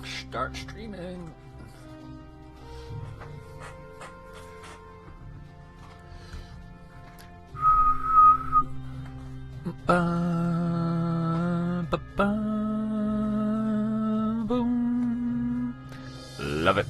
Start streaming. Love it.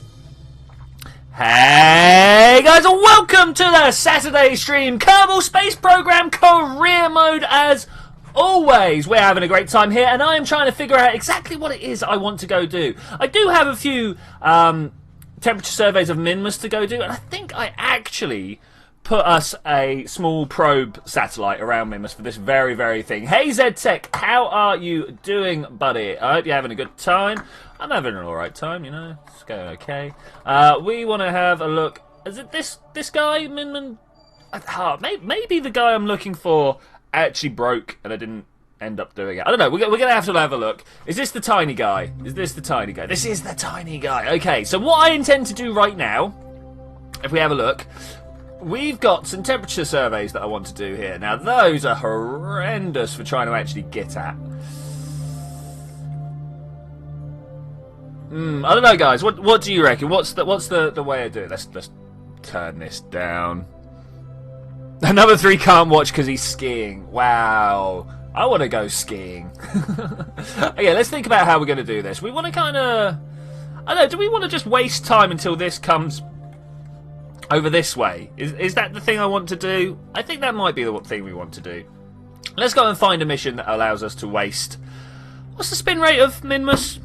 Hey guys, and welcome to the Saturday stream. Kerbal Space Program Career Mode as always. We're having a great time here, and I am trying to figure out exactly what it is I want to go do. I do have a few temperature surveys of Minmus to go do, and I think I actually put us a small probe satellite around Minmus for this very, very thing. Hey ZTech, how are you doing, buddy? I hope you're having a good time. I'm having an alright time, you know. It's going okay. We want to have a look. Is it this guy, Minman? Maybe the guy I'm looking for actually broke and I didn't end up doing it. I don't know. We're going to have to have a look. Is this the tiny guy? Is this the tiny guy? This is the tiny guy. Okay, so what I intend to do right now, if we have a look, we've got some temperature surveys that I want to do here. Now, those are horrendous for trying to actually get at. I don't know, guys. What do you reckon? What's the way I do it? Let's turn this down. Another 3 can't watch because he's skiing. Wow. I want to go skiing. Okay, let's think about how we're going to do this. We want to kind of... I don't know, do we want to just waste time until this comes over this way? Is that the thing I want to do? I think that might be the thing we want to do. Let's go and find a mission that allows us to waste... What's the spin rate of Minmus?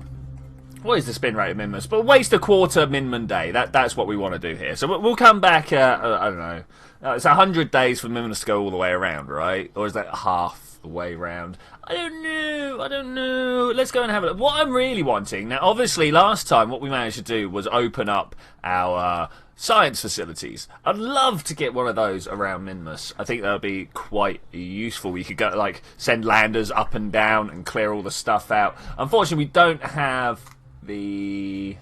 What is the spin rate of Minmus? But waste a quarter Minman day. That's what we want to do here. So we'll come back, I don't know. It's 100 days for Minmus to go all the way around, right? Or is that half the way around? I don't know. Let's go and have a look. What I'm really wanting... Now, obviously, last time, what we managed to do was open up our science facilities. I'd love to get one of those around Minmus. I think that would be quite useful. We could go, like, send landers up and down and clear all the stuff out. Unfortunately, we don't have the...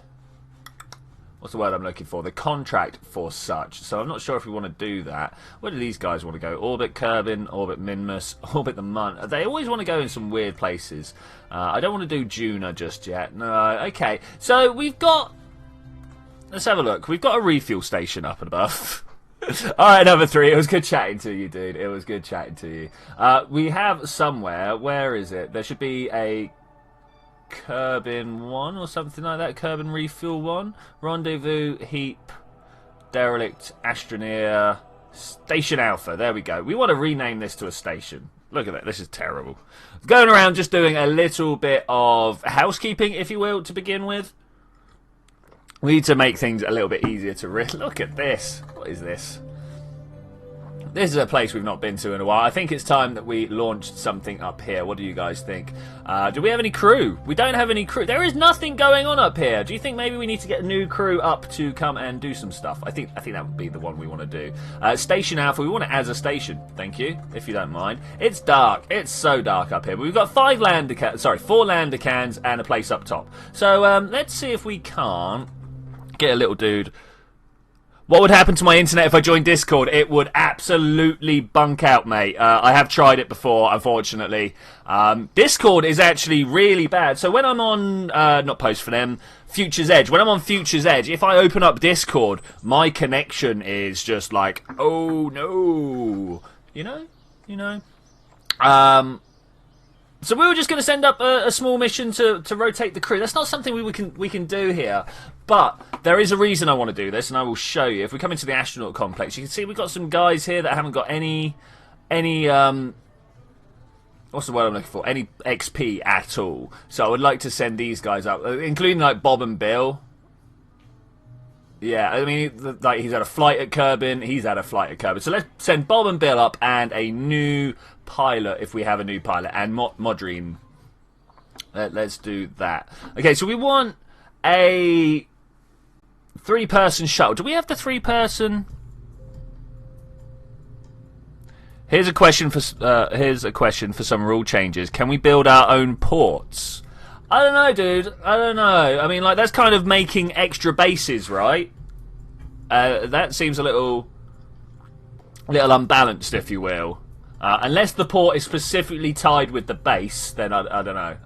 What's the word I'm looking for? The contract for such. So I'm not sure if we want to do that. Where do these guys want to go? Orbit Kerbin, Orbit Minmus, Orbit the Mun. They always want to go in some weird places. I don't want to do Juna just yet. No, okay. So we've got... Let's have a look. We've got a refuel station up and above. Alright, number 3. It was good chatting to you, dude. It was good chatting to you. We have somewhere... Where is it? There should be a... Kerbin 1 or something like that. Kerbin Refuel 1. Rendezvous, Heap, Derelict, Astroneer, Station Alpha. There we go. We want to rename this to a station. Look at that. This is terrible. Going around just doing a little bit of housekeeping, if you will, to begin with. We need to make things a little bit easier to read. Look at this. What is this? This is a place we've not been to in a while. I think it's time that we launched something up here. What do you guys think? Do we have any crew? We don't have any crew. There is nothing going on up here. Do you think maybe we need to get a new crew up to come and do some stuff? I think that would be the one we want to do. Station Alpha. We want it as a station. Thank you, if you don't mind. It's dark. It's so dark up here. But we've got 4 lander cans and a place up top. So let's see if we can't get a little dude. What would happen to my internet if I joined Discord? It would absolutely bunk out, mate. I have tried it before, unfortunately. Discord is actually really bad. So when I'm on, not Post for them, Future's Edge. When I'm on Future's Edge, if I open up Discord, my connection is just like, oh no. You know? So we were just going to send up a small mission to rotate the crew. That's not something we can do here. But there is a reason I want to do this, and I will show you. If we come into the astronaut complex, you can see we've got some guys here that haven't got any what's the word I'm looking for? Any XP at all. So I would like to send these guys up, including like Bob and Bill. Yeah, I mean, like he's had a flight at Kerbin. He's had a flight at Kerbin. So let's send Bob and Bill up and a new pilot if we have a new pilot, and Modrine. Let's do that. Okay, so we want a 3-person shuttle. Do we have the 3-person? Here's a question for some rule changes. Can we build our own ports? I don't know, dude. I don't know. I mean, like, that's kind of making extra bases, right? That seems a little unbalanced, if you will. Unless the port is specifically tied with the base, then I don't know.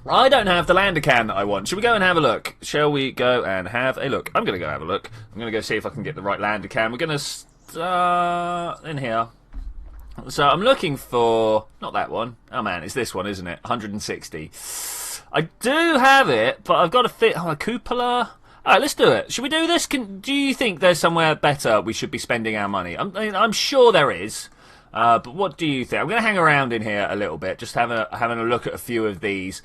I don't have the lander cam that I want. Should we go and have a look? Shall we go and have a look? I'm going to go have a look. I'm going to go see if I can get the right lander cam. We're going to start in here. So I'm looking for... Not that one. Oh, man, it's this one, isn't it? 160. I do have it, but I've got to fit... Oh, a cupola... Alright, let's do it. Should we do this? Do you think there's somewhere better we should be spending our money? I'm sure there is. But what do you think? I'm going to hang around in here a little bit, just having a look at a few of these.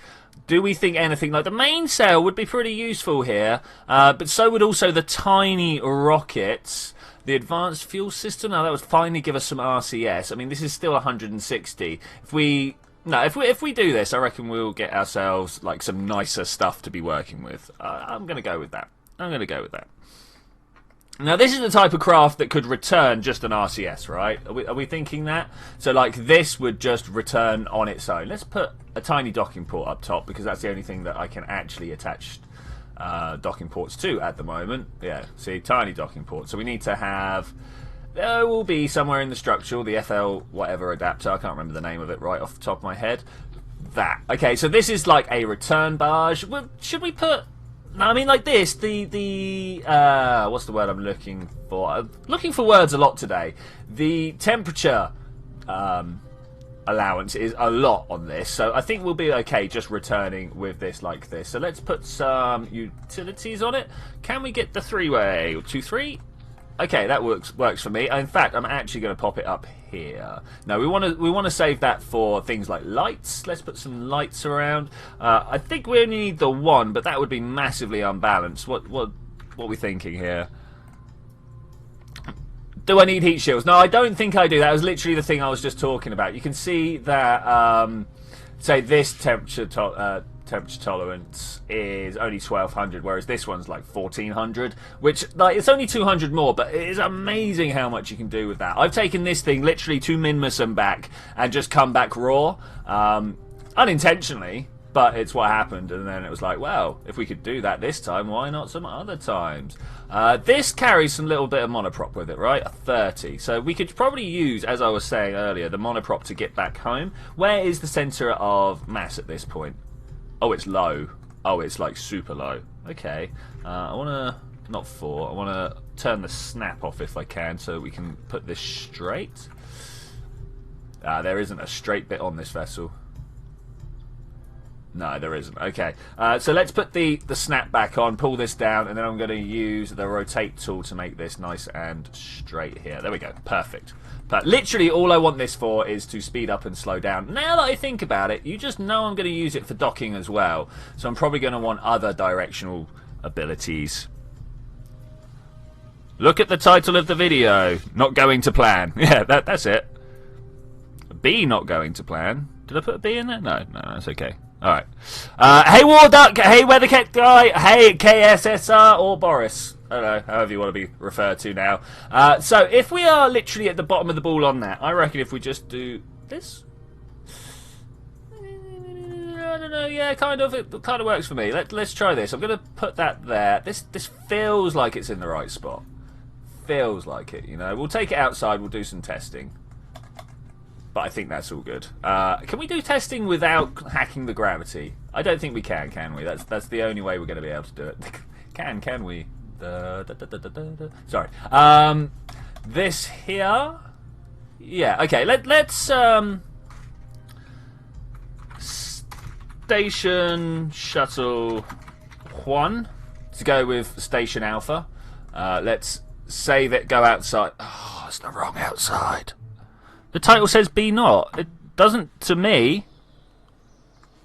Do we think anything like the mainsail would be pretty useful here? But so would also the tiny rockets. The advanced fuel system, now that would finally give us some RCS. I mean, this is still 160. If we do this, I reckon we'll get ourselves like some nicer stuff to be working with. I'm going to go with that. Now, this is the type of craft that could return just an RCS, right? Are we thinking that? So, like, this would just return on its own. Let's put a tiny docking port up top, because that's the only thing that I can actually attach docking ports to at the moment. Yeah, see, tiny docking port. So we need to have... There will be somewhere in the structure, the FL whatever adapter, I can't remember the name of it right off the top of my head. That. Okay, so this is like a return barge. Well, should we put... No, I mean like this, what's the word I'm looking for? I'm looking for words a lot today. The temperature allowance is a lot on this, so I think we'll be okay just returning with this like this. So let's put some utilities on it. Can we get the three-way? 2, 3? Okay, that works for me. In fact, I'm actually going to pop it up here. No, we want to save that for things like lights. Let's put some lights around. I think we only need the one, but that would be massively unbalanced. What are we thinking here? Do I need heat shields? No, I don't think I do. That was literally the thing I was just talking about. You can see that, say, this temperature tolerance is only 1200, whereas this one's like 1400, which, like, it's only 200 more, but it is amazing how much you can do with that. I've taken this thing literally to Minmason back and just come back raw, unintentionally, but it's what happened, and then it was like, well, if we could do that this time, why not some other times? This carries some little bit of monoprop with it, right? A 30. So we could probably use, as I was saying earlier, the monoprop to get back home. Where is the centre of mass at this point? Oh, it's low. Oh, it's like super low. Okay. I want to... Not 4. I want to turn the snap off if I can so we can put this straight. There isn't a straight bit on this vessel. No, there isn't. Okay. So let's put the snap back on, pull this down, and then I'm going to use the rotate tool to make this nice and straight here. There we go. Perfect. But literally all I want this for is to speed up and slow down. Now that I think about it, you just know I'm going to use it for docking as well. So I'm probably going to want other directional abilities. Look at the title of the video. Not going to plan. Yeah, that's it. B not going to plan. Did I put a B in there? No, that's okay. Alright. Hey War Duck, hey Weathercat Guy, hey KSSR or Boris. I don't know, however you want to be referred to now. So if we are literally at the bottom of the ball on that, I reckon if we just do this... I don't know, yeah, kind of. It kind of works for me. Let's try this. I'm going to put that there. This feels like it's in the right spot. Feels like it, you know. We'll take it outside, we'll do some testing. But I think that's all good. Can we do testing without hacking the gravity? I don't think we can we? That's the only way we're going to be able to do it. Can we? Sorry. This here. Yeah. Okay. Let's station shuttle 1 to go with station Alpha. Let's save it. Go outside. Oh, it's the wrong outside. The title says B not. It doesn't to me.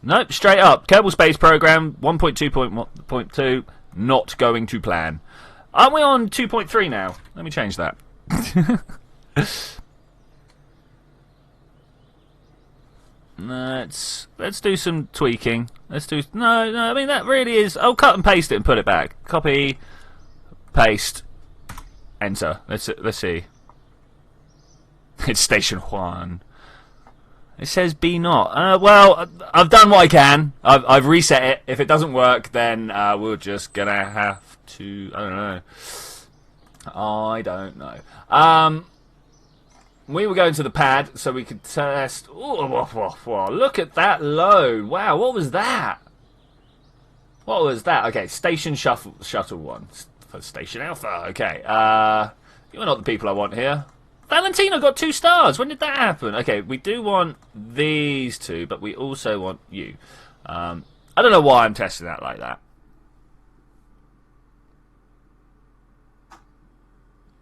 Nope, straight up. Kerbal Space Program 1.2.2 not going to plan. Aren't we on 2.3 now? Let me change that. Let's do some tweaking. No, I mean that really is. I'll cut and paste it and put it back. Copy, paste, enter. Let's see. It's Station 1. It says B not. Well, I've done what I can. I've reset it. If it doesn't work, then we're just gonna have to... I don't know. We were going to the pad so we could test... Oh, look at that load. Wow, what was that? What was that? Okay, Station Shuttle 1. Station Alpha, okay. You're not the people I want here. Valentino got 2 stars. When did that happen? Okay, we do want these 2, but we also want you. I don't know why I'm testing that like that.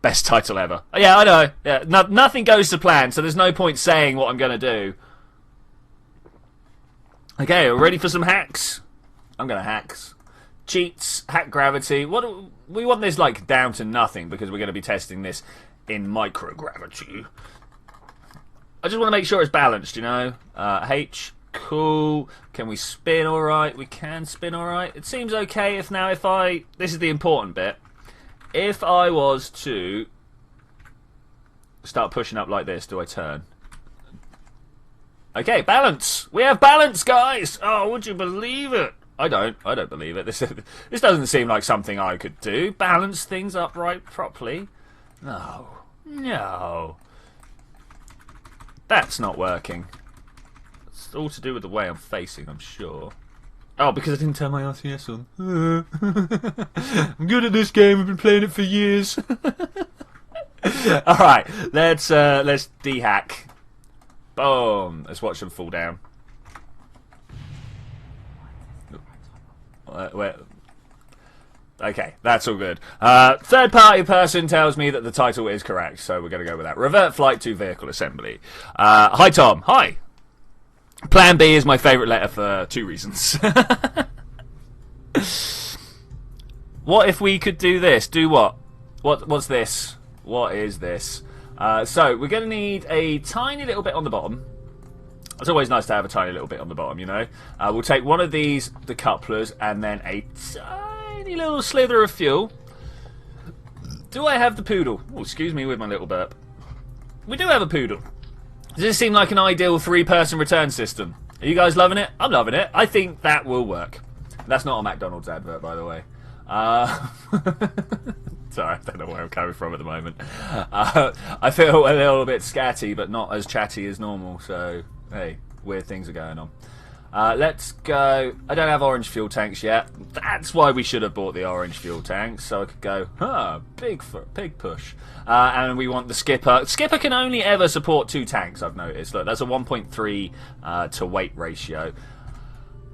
Best title ever. Yeah, I know. Yeah, nothing goes to plan, so there's no point saying what I'm going to do. Okay, we're ready for some hacks? I'm going to hacks. Cheats, hack gravity. We want this like down to nothing because we're going to be testing this in microgravity. I just want to make sure it's balanced, you know. H, cool. Can we spin all right? We can spin all right. It seems okay if I... This is the important bit. If I was to start pushing up like this, do I turn? Okay, balance. We have balance, guys. Oh, would you believe it? I don't believe it. This doesn't seem like something I could do. Balance things upright properly. No. That's not working. It's all to do with the way I'm facing, I'm sure. Oh, because I didn't turn my RTS on. I'm good at this game. I've been playing it for years. All right, let's de-hack. Boom. Let's watch them fall down. Okay, that's all good. Third-party person tells me that the title is correct, so we're going to go with that. Revert flight to vehicle assembly. Hi, Tom. Hi. Plan B is my favourite letter for 2 reasons. What if we could do this? Do what? What's this? What is this? So, we're going to need a tiny little bit on the bottom. It's always nice to have a tiny little bit on the bottom, you know. We'll take one of these, the couplers, and then a tiny little slither of fuel. Do I have the poodle? Oh, excuse me with my little burp. We do have a poodle. Does this seem like an ideal 3-person return system? Are you guys loving it? I'm loving it. I think that will work. That's not a McDonald's advert, by the way. Sorry, I don't know where I'm coming from at the moment. I feel a little bit scatty, but not as chatty as normal, so, hey, weird things are going on. Let's go. I don't have orange fuel tanks yet. That's why we should have bought the orange fuel tanks, so I could go, big push. And we want the skipper. Skipper can only ever support 2 tanks, I've noticed. Look, that's a 1.3 to weight ratio.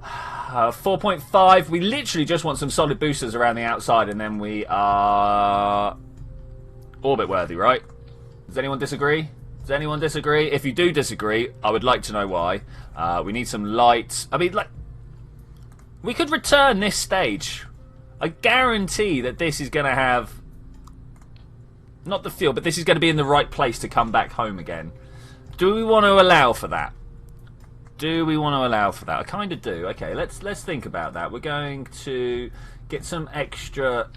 4.5. We literally just want some solid boosters around the outside, and then we are orbit worthy, right? Does anyone disagree? Does anyone disagree? If you do disagree, I would like to know why. We need some light. I mean, like, we could return this stage. I guarantee that this is going to have, not the fuel, but this is going to be in the right place to come back home again. Do we want to allow for that? Do we want to allow for that? I kind of do. Okay, let's think about that. We're going to get some extra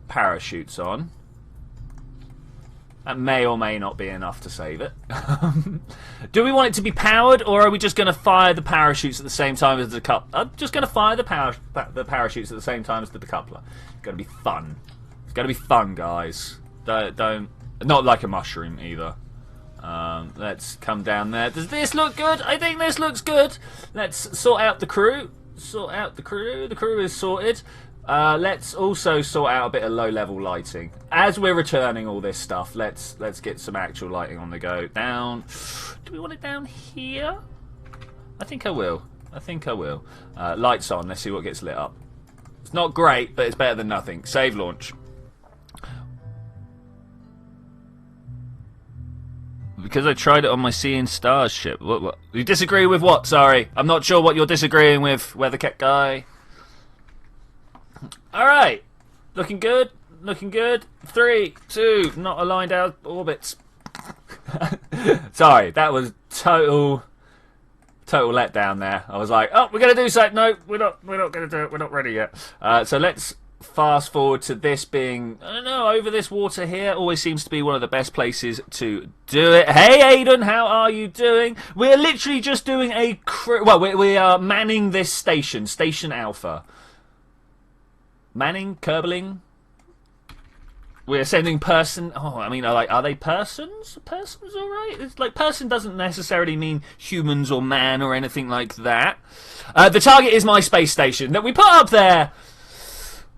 parachutes on. That may or may not be enough to save it. Do we want it to be powered, or are we just going to fire the parachutes at the same time as the coupler? I'm just going to fire the parachutes at the same time as the decoupler. It's going to be fun. It's going to be fun, guys. Don't not like a mushroom either. Let's come down there. Does this look good? I think this looks good. Let's sort out the crew. Sort out the crew. The crew is sorted. Let's also sort out a bit of low-level lighting. As we're returning all this stuff, let's get some actual lighting on the go. Down. Do we want it down here? I think I will. I think I will. Lights on. Let's see what gets lit up. It's not great, but it's better than nothing. Save launch. Because I tried it on my Sea and Stars ship. What? You disagree with what? Sorry. I'm not sure what you're disagreeing with, Weathercat guy. Alright. Looking good. Looking good. 3, 2, not aligned out orbits. Sorry, that was total letdown there. I was like, oh, we're going to do something. No, we're not going to do it. We're not ready yet. So let's fast forward to this being, I don't know, over this water here. Always seems to be one of the best places to do it. Hey, Aiden, how are you doing? We're literally just doing a well, we are manning this station, Station Alpha. Manning, Kerbaling. we're sending person. Oh, I mean, are they persons? Persons, all right. It's like person doesn't necessarily mean humans or man or anything like that. The target is my space station that we put up there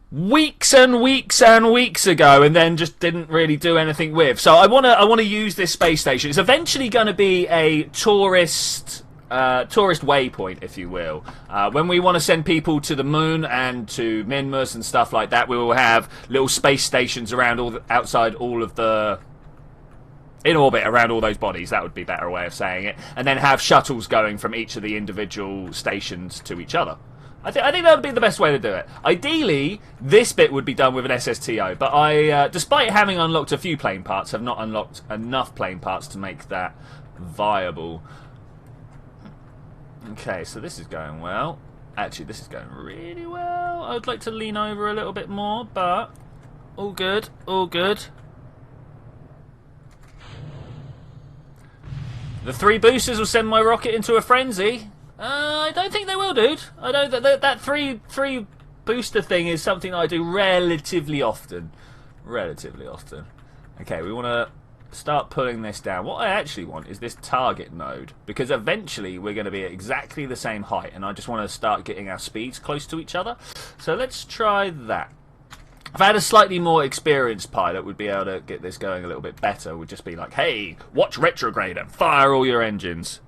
weeks and weeks and weeks ago, and then just didn't really do anything with. So I wanna use this space station. It's eventually going to be a tourist waypoint, if you will. When we want to send people to the moon and to Minmus and stuff like that, we will have little space stations around in orbit around all those bodies. That would be a better way of saying it. And then have shuttles going from each of the individual stations to each other. I think that would be the best way to do it. Ideally, this bit would be done with an SSTO, but I, despite having unlocked a few plane parts, have not unlocked enough plane parts to make that viable. Okay, so this is going well. Actually, this is going really well. I would like to lean over a little bit more, but all good, all good. The 3 boosters will send my rocket into a frenzy. I don't think they will, dude. I know that three booster thing is something I do relatively often. Relatively often. Okay, we want to start pulling this down. What I actually want is this target node, because eventually we're going to be at exactly the same height, and I just want to start getting our speeds close to each other. So let's try that. If I had a slightly more experienced pilot, would be able to get this going a little bit better. Would just be like, hey, watch retrograde and fire all your engines.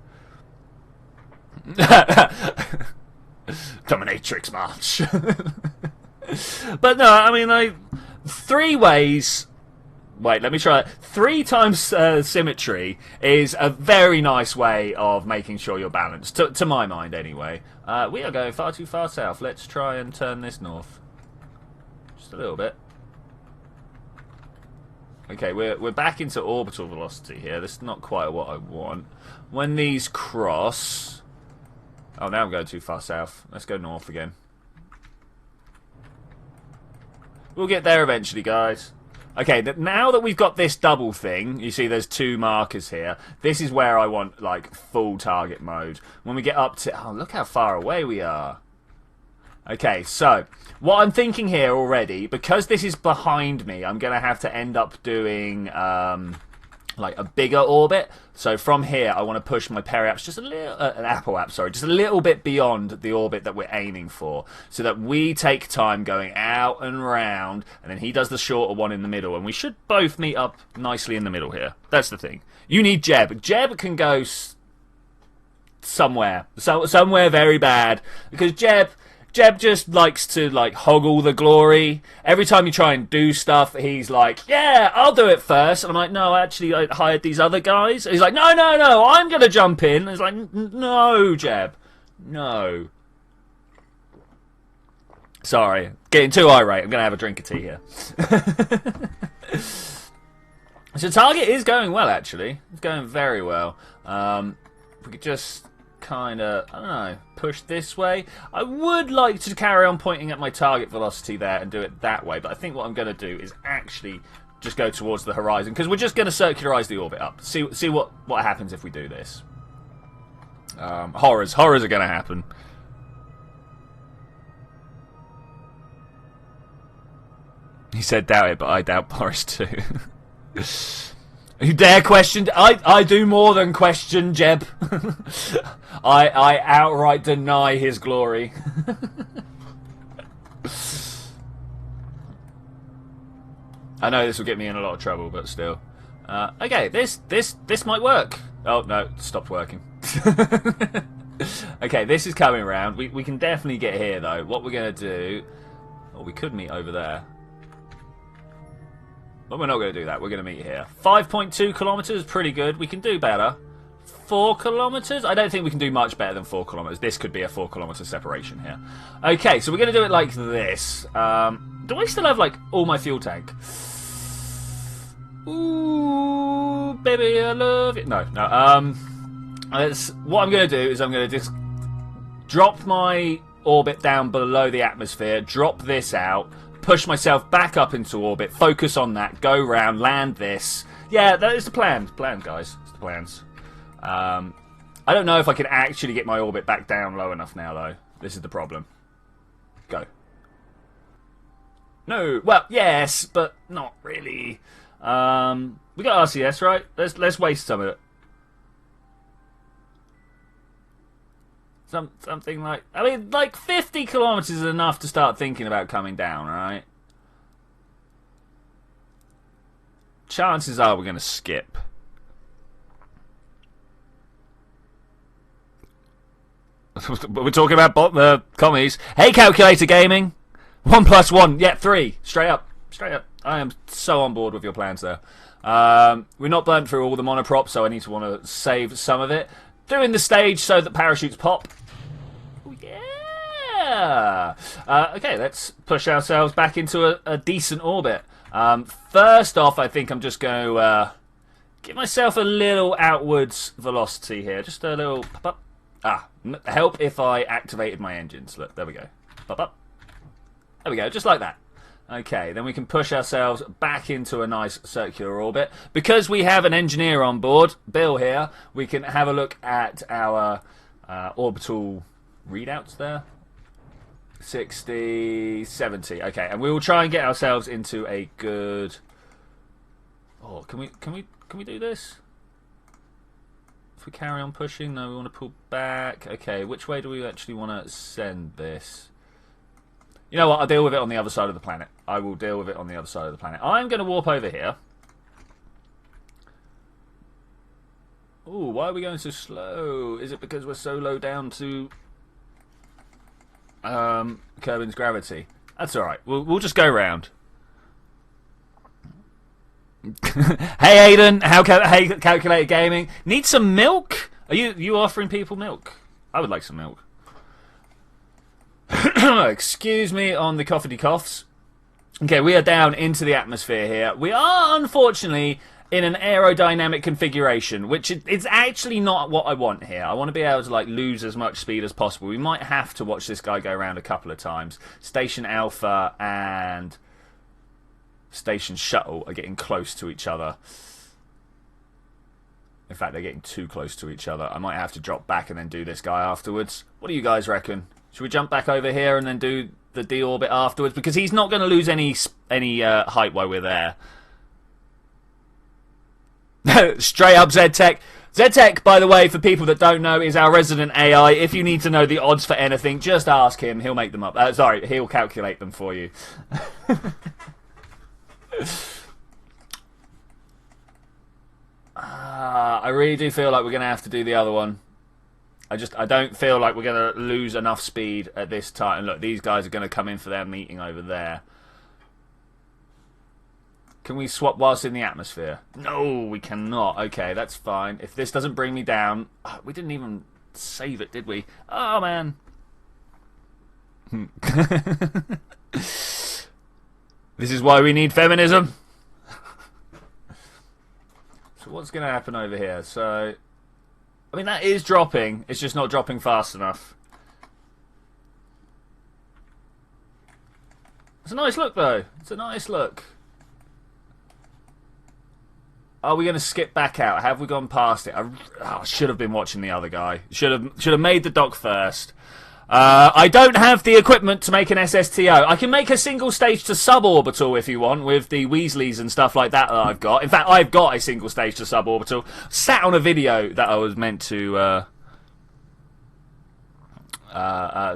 Dominatrix March. But no, I mean, 3 ways. Wait, let me try it. 3 times symmetry is a very nice way of making sure you're balanced, to my mind anyway. We are going far too far south. Let's try and turn this north. Just a little bit. Okay, we're back into orbital velocity here. This is not quite what I want. When these cross... Oh, now I'm going too far south. Let's go north again. We'll get there eventually, guys. Okay, now that we've got this double thing, you see there's 2 markers here. This is where I want, like, full target mode. When we get up to... Oh, look how far away we are. Okay, so what I'm thinking here already, because this is behind me, I'm going to have to end up doing... like a bigger orbit. So from here I want to push my periaps just a little, an apoap, sorry, just a little bit beyond the orbit that we're aiming for, so that we take time going out and round, and then he does the shorter one in the middle, and we should both meet up nicely in the middle here. That's the thing. You need Jeb. Jeb can go somewhere very bad, because Jeb just likes to, like, hog all the glory. Every time you try and do stuff, he's like, yeah, I'll do it first. And I'm like, no, actually, I hired these other guys. And he's like, no, I'm going to jump in. And he's like, no, Jeb. No. Sorry. Getting too irate. I'm going to have a drink of tea here. So target is going well, actually. It's going very well. If we could just... kind of, I don't know, push this way. I would like to carry on pointing at my target velocity there and do it that way, but I think what I'm going to do is actually just go towards the horizon, because we're just going to circularize the orbit up. See what happens if we do this. Horrors are going to happen. He said doubt it, but I doubt Boris too. You dare question? I do more than question, Jeb. I outright deny his glory. I know this will get me in a lot of trouble, but still. Okay, this might work. Oh no, it stopped working. Okay, this is coming around. We can definitely get here though. What we're gonna do? Oh, we could meet over there. But we're not going to do that. We're going to meet here. 5.2 kilometers, pretty good. We can do better. 4 kilometers? I don't think we can do much better than 4 kilometers. This could be a 4 kilometer separation here. Okay, so we're going to do it like this. Do I still have, like, all my fuel tank? Ooh, baby, I love it. No. What I'm going to do is I'm going to just drop my orbit down below the atmosphere, drop this out, push myself back up into orbit, focus on that, go round, land this. Yeah, that is the plan. It's the plan, guys. It's the plans. I don't know if I can actually get my orbit back down low enough now, though. This is the problem. Go. No, well, yes, but not really. We got RCS, right? Let's waste some of it. Something like, I mean, like 50 kilometers is enough to start thinking about coming down, right? Chances are we're going to skip. But we're talking about the commies. Hey, Calculator Gaming. 1 + 1. Yeah, 3. Straight up. Straight up. I am so on board with your plans there. We're not burnt through all the monoprops, so I need to want to save some of it. Doing the stage so that parachutes pop. Oh, yeah. Okay, let's push ourselves back into a decent orbit. First off, I think I'm just going to give myself a little outwards velocity here. Just a little pop up. Help if I activated my engines. Look, there we go. Pop up. There we go, just like that. Okay, then we can push ourselves back into a nice circular orbit. Because we have an engineer on board, Bill here, we can have a look at our orbital readouts there. 60, 70. Okay, and we will try and get ourselves into a good... Oh, can we do this? If we carry on pushing, no, we want to pull back. Okay, which way do we actually want to send this? You know what? I'll deal with it on the other side of the planet. I will deal with it on the other side of the planet. I'm going to warp over here. Ooh, why are we going so slow? Is it because we're so low down to Kerbin's gravity? That's alright. We'll just go round. Hey, Aiden. Hey, Calculator Gaming. Need some milk? Are you offering people milk? I would like some milk. Excuse me on the coffee coughs. Okay, we are down into the atmosphere here. We are, unfortunately, in an aerodynamic configuration, which it's actually not what I want here. I want to be able to like lose as much speed as possible. We might have to watch this guy go around a couple of times. Station Alpha and Station Shuttle are getting close to each other. In fact, they're getting too close to each other. I might have to drop back and then do this guy afterwards. What do you guys reckon? Should we jump back over here and then do the deorbit afterwards? Because he's not going to lose any height while we're there. Straight up ZTech. ZTech, by the way, for people that don't know, is our resident AI. If you need to know the odds for anything, just ask him. He'll make them up. Sorry, he'll calculate them for you. I really do feel like we're going to have to do the other one. I don't feel like we're going to lose enough speed at this time. And look, these guys are going to come in for their meeting over there. Can we swap whilst in the atmosphere? No, we cannot. Okay, that's fine. If this doesn't bring me down... Oh, we didn't even save it, did we? Oh, man. This is why we need feminism. So what's going to happen over here? So... I mean, that is dropping. It's just not dropping fast enough. It's a nice look, though. It's a nice look. Are we going to skip back out? Have we gone past it? I should have been watching the other guy. Should have made the dock first. I don't have the equipment to make an SSTO. I can make a single stage to suborbital if you want, with the Weasleys and stuff like that I've got. In fact, I've got a single stage to suborbital. Sat on a video that I was meant to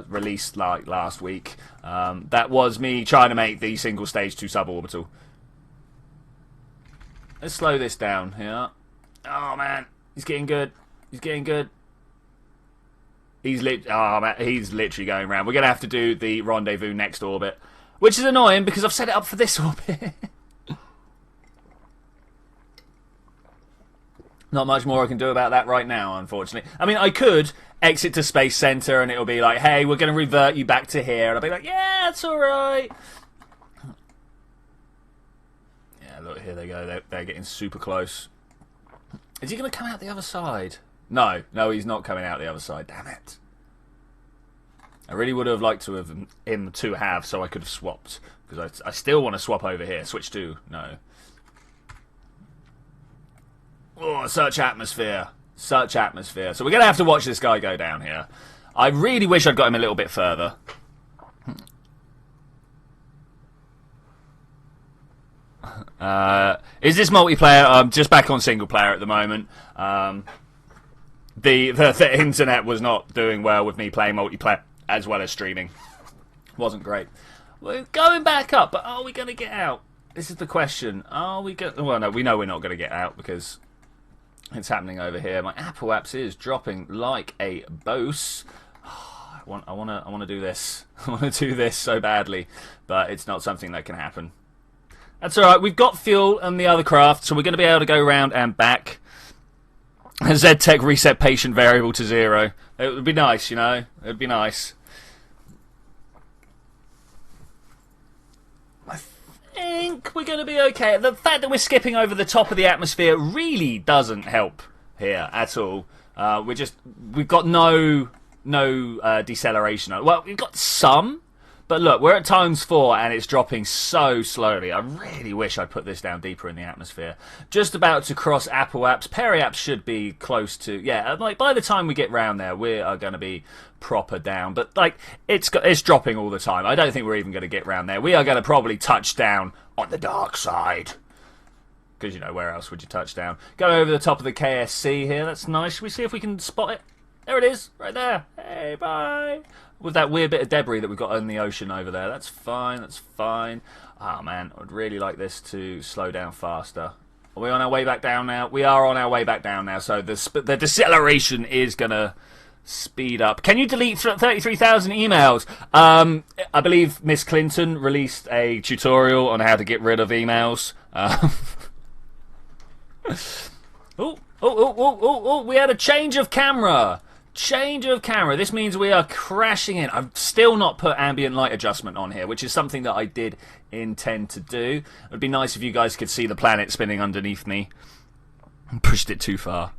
release like last week. That was me trying to make the single stage to suborbital. Let's slow this down here. Oh man, he's getting good. He's getting good. He's literally going around. We're going to have to do the rendezvous next orbit, which is annoying because I've set it up for this orbit. Not much more I can do about that right now, unfortunately. I mean, I could exit to Space Center and it'll be like, hey, we're going to revert you back to here. And I'll be like, yeah, that's all right. Yeah, look, here they go. They're getting super close. Is he going to come out the other side? No, he's not coming out the other side. Damn it. I really would have liked to have him to have so I could have swapped. Because I still want to swap over here. Switch to. No. Oh, such atmosphere. Such atmosphere. So we're going to have to watch this guy go down here. I really wish I'd got him a little bit further. Is this multiplayer? I'm just back on single player at the moment. The internet was not doing well with me playing multiplayer as well as streaming. Wasn't great. We're going back up, but are we going to get out? This is the question. Are we going? Well, no, we know we're not going to get out because it's happening over here. My Apple Apps is dropping like a boss. I want to do this. I want to do this so badly, but it's not something that can happen. That's all right. We've got fuel and the other craft, so we're going to be able to go around and back. ZTech reset patient variable to 0. It would be nice, you know. It would be nice. I think we're going to be okay. The fact that we're skipping over the top of the atmosphere really doesn't help here at all. We've got no deceleration. Well, we've got some. But look, we're at _4 and it's dropping so slowly. I really wish I'd put this down deeper in the atmosphere. Just about to cross Apple Apps. Peri Apps should be close to... Yeah, like by the time we get round there, we are going to be proper down. But like, it's dropping all the time. I don't think we're even going to get round there. We are going to probably touch down on the dark side. Because, you know, where else would you touch down? Go over the top of the KSC here. That's nice. Should we see if we can spot it? There it is, right there. Hey, bye. With that weird bit of debris that we've got in the ocean over there. That's fine, that's fine. Oh, man, I'd really like this to slow down faster. Are we on our way back down now? We are on our way back down now, so the deceleration is going to speed up. Can you delete 33,000 emails? I believe Miss Clinton released a tutorial on how to get rid of emails. Oh, we had a change of camera. Change of camera. This means we are crashing in. I've still not put ambient light adjustment on here, which is something that I did intend to do. It would be nice if you guys could see the planet spinning underneath me. Pushed it too far.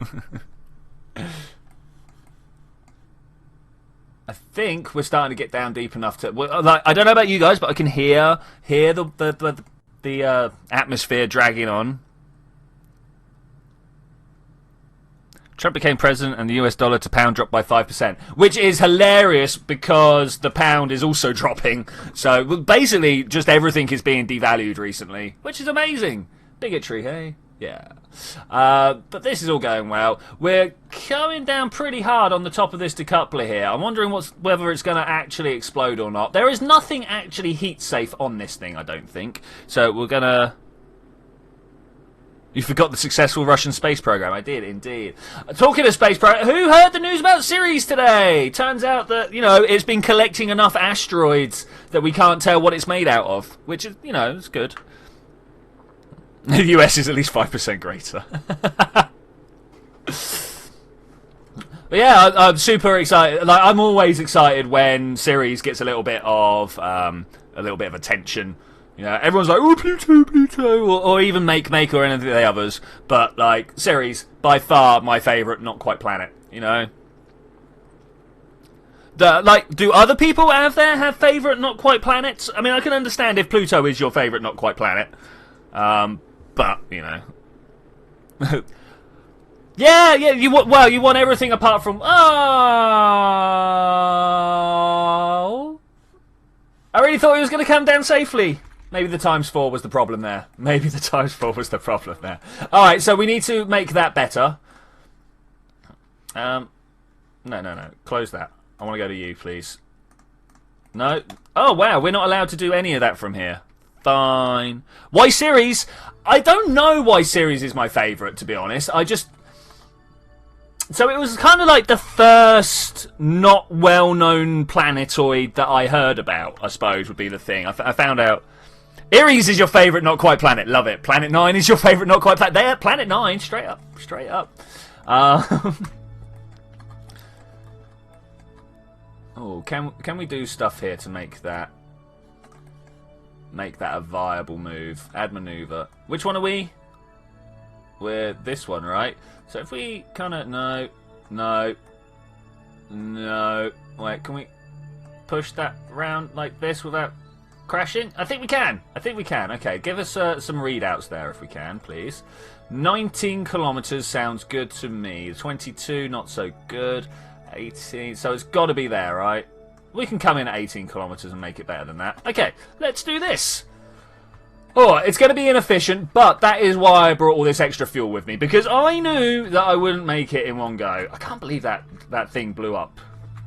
I think we're starting to get down deep enough to... Like, I don't know about you guys, but I can hear the atmosphere dragging on. Trump became president and the US dollar to pound dropped by 5%, which is hilarious because the pound is also dropping. So basically just everything is being devalued recently, which is amazing. Bigotry, hey? Yeah. But this is all going well. We're coming down pretty hard on the top of this decoupler here. I'm wondering whether it's going to actually explode or not. There is nothing actually heat safe on this thing, I don't think. So we're going to... You forgot the successful Russian space program. I did, indeed. Talking of space program, who heard the news about Ceres today? Turns out that, you know, it's been collecting enough asteroids that we can't tell what it's made out of, which is, you know, it's good. The US is at least 5% greater. But yeah, I'm super excited. Like, I'm always excited when Ceres gets a little bit of attention. You know, everyone's like, oh, Pluto, or even Make or any of the others. But, like, Ceres, by far my favourite not quite planet, you know? Do other people have favourite not quite planets? I mean, I can understand if Pluto is your favourite not quite planet. But, you know. yeah, you want everything apart from... Oh! I really thought he was going to come down safely. Maybe the ×4 was the problem there. Alright, so we need to make that better. No. Close that. I want to go to you, please. No. Oh, wow. We're not allowed to do any of that from here. Fine. Why Ceres? I don't know why Ceres is my favourite, to be honest. So it was kind of like the first not well-known planetoid that I heard about, I suppose, would be the thing. I found out... Ares is your favourite not quite planet. Love it. Planet 9 is your favourite not quite planet. There, Planet 9, straight up. Oh, can we do stuff here to make that a viable move? Add manoeuvre. Which one are we? We're this one, right? So if we kind of... No. Wait, can we push that round like this without crashing? I think we can. Okay, give us some readouts there if we can, please. 19 kilometers sounds good to me. 22, not so good. 18, so it's got to be there, right? We can come in at 18 kilometers and make it better than that. Okay, let's do this. Oh, it's going to be inefficient, but that is why I brought all this extra fuel with me, because I knew that I wouldn't make it in one go. I can't believe that thing blew up.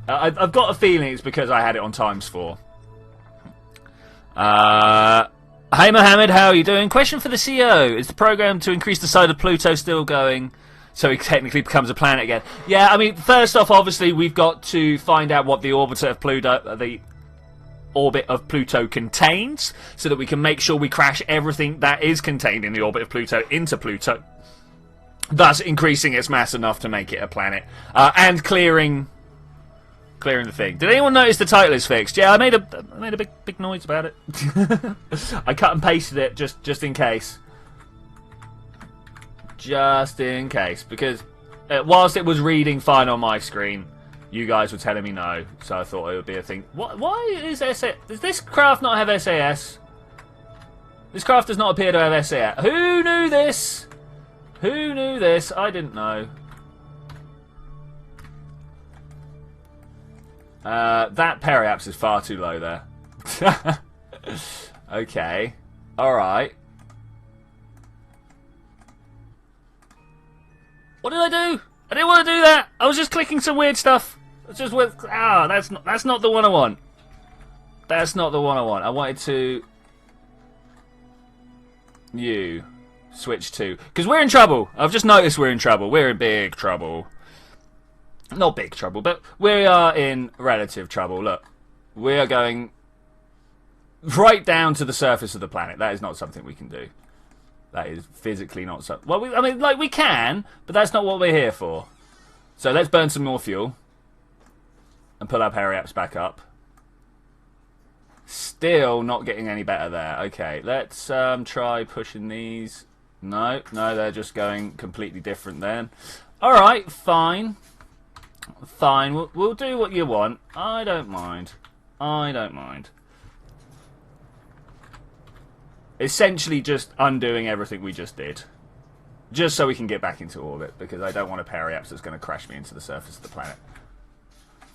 I've got a feeling it's because I had it on ×4. Hey Mohammed, how are you doing? Question for the CEO. Is the program to increase the size of Pluto still going so it technically becomes a planet again? Yeah, I mean, first off, obviously, we've got to find out what the orbiter of Pluto... the orbit of Pluto contains, so that we can make sure we crash everything that is contained in the orbit of Pluto into Pluto, thus increasing its mass enough to make it a planet, and clearing the thing. Did anyone notice the title is fixed? Yeah, I made a big noise about it. I cut and pasted it just in case, because whilst it was reading fine on my screen, you guys were telling me no, so I thought it would be a thing. Why is SAS? Does this craft not have SAS? This craft does not appear to have SAS. Who knew this? Who knew this? I didn't know. That periapse is far too low there. Okay. Alright. What did I do? I didn't want to do that. I was just clicking some weird stuff. It's just with that's not the one I want. That's not the one I want. I wanted to switch to, because we're in trouble. I've just noticed we're in trouble. We're in big trouble. Not big trouble, but we are in relative trouble. Look, we are going right down to the surface of the planet. That is not something we can do. That is physically not so. Well, I mean, like, we can, but that's not what we're here for. So let's burn some more fuel and pull our periapse back up. Still not getting any better there. Okay, let's try pushing these. No, they're just going completely different then. All right, fine. We'll do what you want. I don't mind. Essentially just undoing everything we just did. Just so we can get back into orbit, because I don't want a periapse that's going to crash me into the surface of the planet.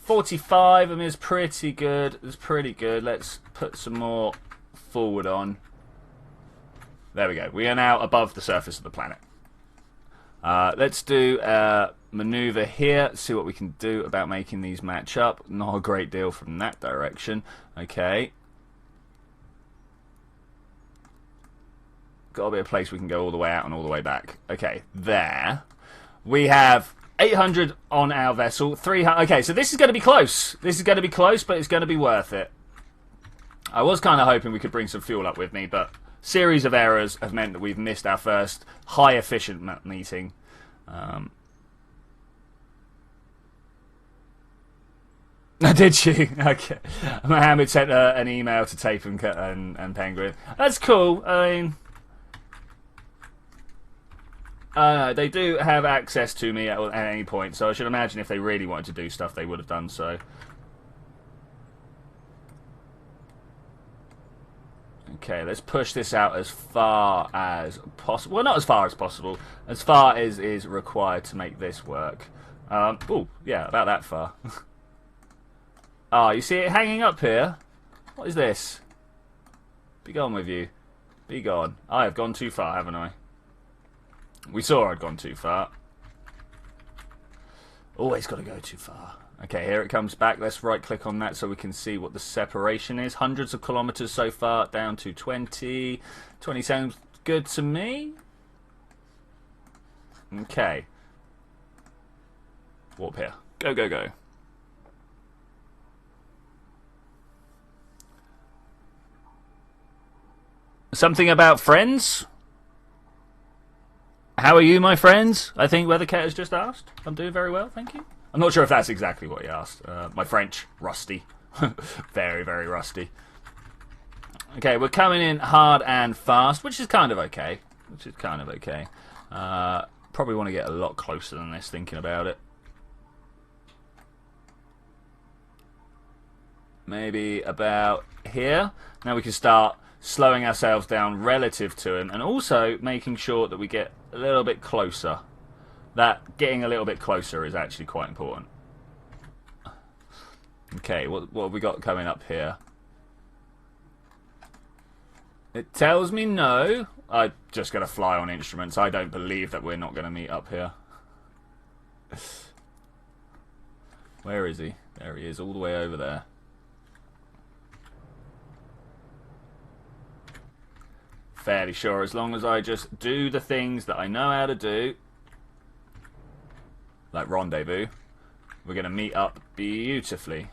45, I mean, it's pretty good. It's pretty good. Let's put some more forward on. There we go. We are now above the surface of the planet. Let's do a maneuver here, see what we can do about making these match up. Not a great deal from that direction. Okay. Got to be a place we can go all the way out and all the way back. Okay, there. We have 800 on our vessel. 300. Okay, so this is going to be close. This is going to be close, but it's going to be worth it. I was kind of hoping we could bring some fuel up with me, but series of errors have meant that we've missed our first high efficient meeting. Did you? Okay. Mohammed sent an email to Tape and Penguin. That's cool. I mean, they do have access to me at any point, so I should imagine if they really wanted to do stuff, they would have done so. Okay, let's push this out as far as possible. Well, not as far as is required to make this work. Oh, yeah, about that far. You see it hanging up here? What is this? Be gone with you. Be gone. I have gone too far, haven't I? We saw I'd gone too far. Always got to go too far. Okay, here it comes back. Let's right-click on that so we can see what the separation is. Hundreds of kilometers so far, down to 20. 20 sounds good to me. Okay. Warp here. Go, go, go. Something about friends? How are you, my friends? I think Weathercat has just asked. I'm doing very well, thank you. I'm not sure if that's exactly what he asked. My French, rusty. Very, very rusty. Okay, we're coming in hard and fast, which is kind of okay. Probably want to get a lot closer than this, thinking about it. Maybe about here. Now we can start slowing ourselves down relative to him, and also making sure that we get a little bit closer. That getting a little bit closer is actually quite important. Okay, what have we got coming up here? It tells me no. I just got to fly on instruments. I don't believe that we're not going to meet up here. Where is he? There he is, all the way over there. Fairly sure, as long as I just do the things that I know how to do, like rendezvous, we're going to meet up beautifully.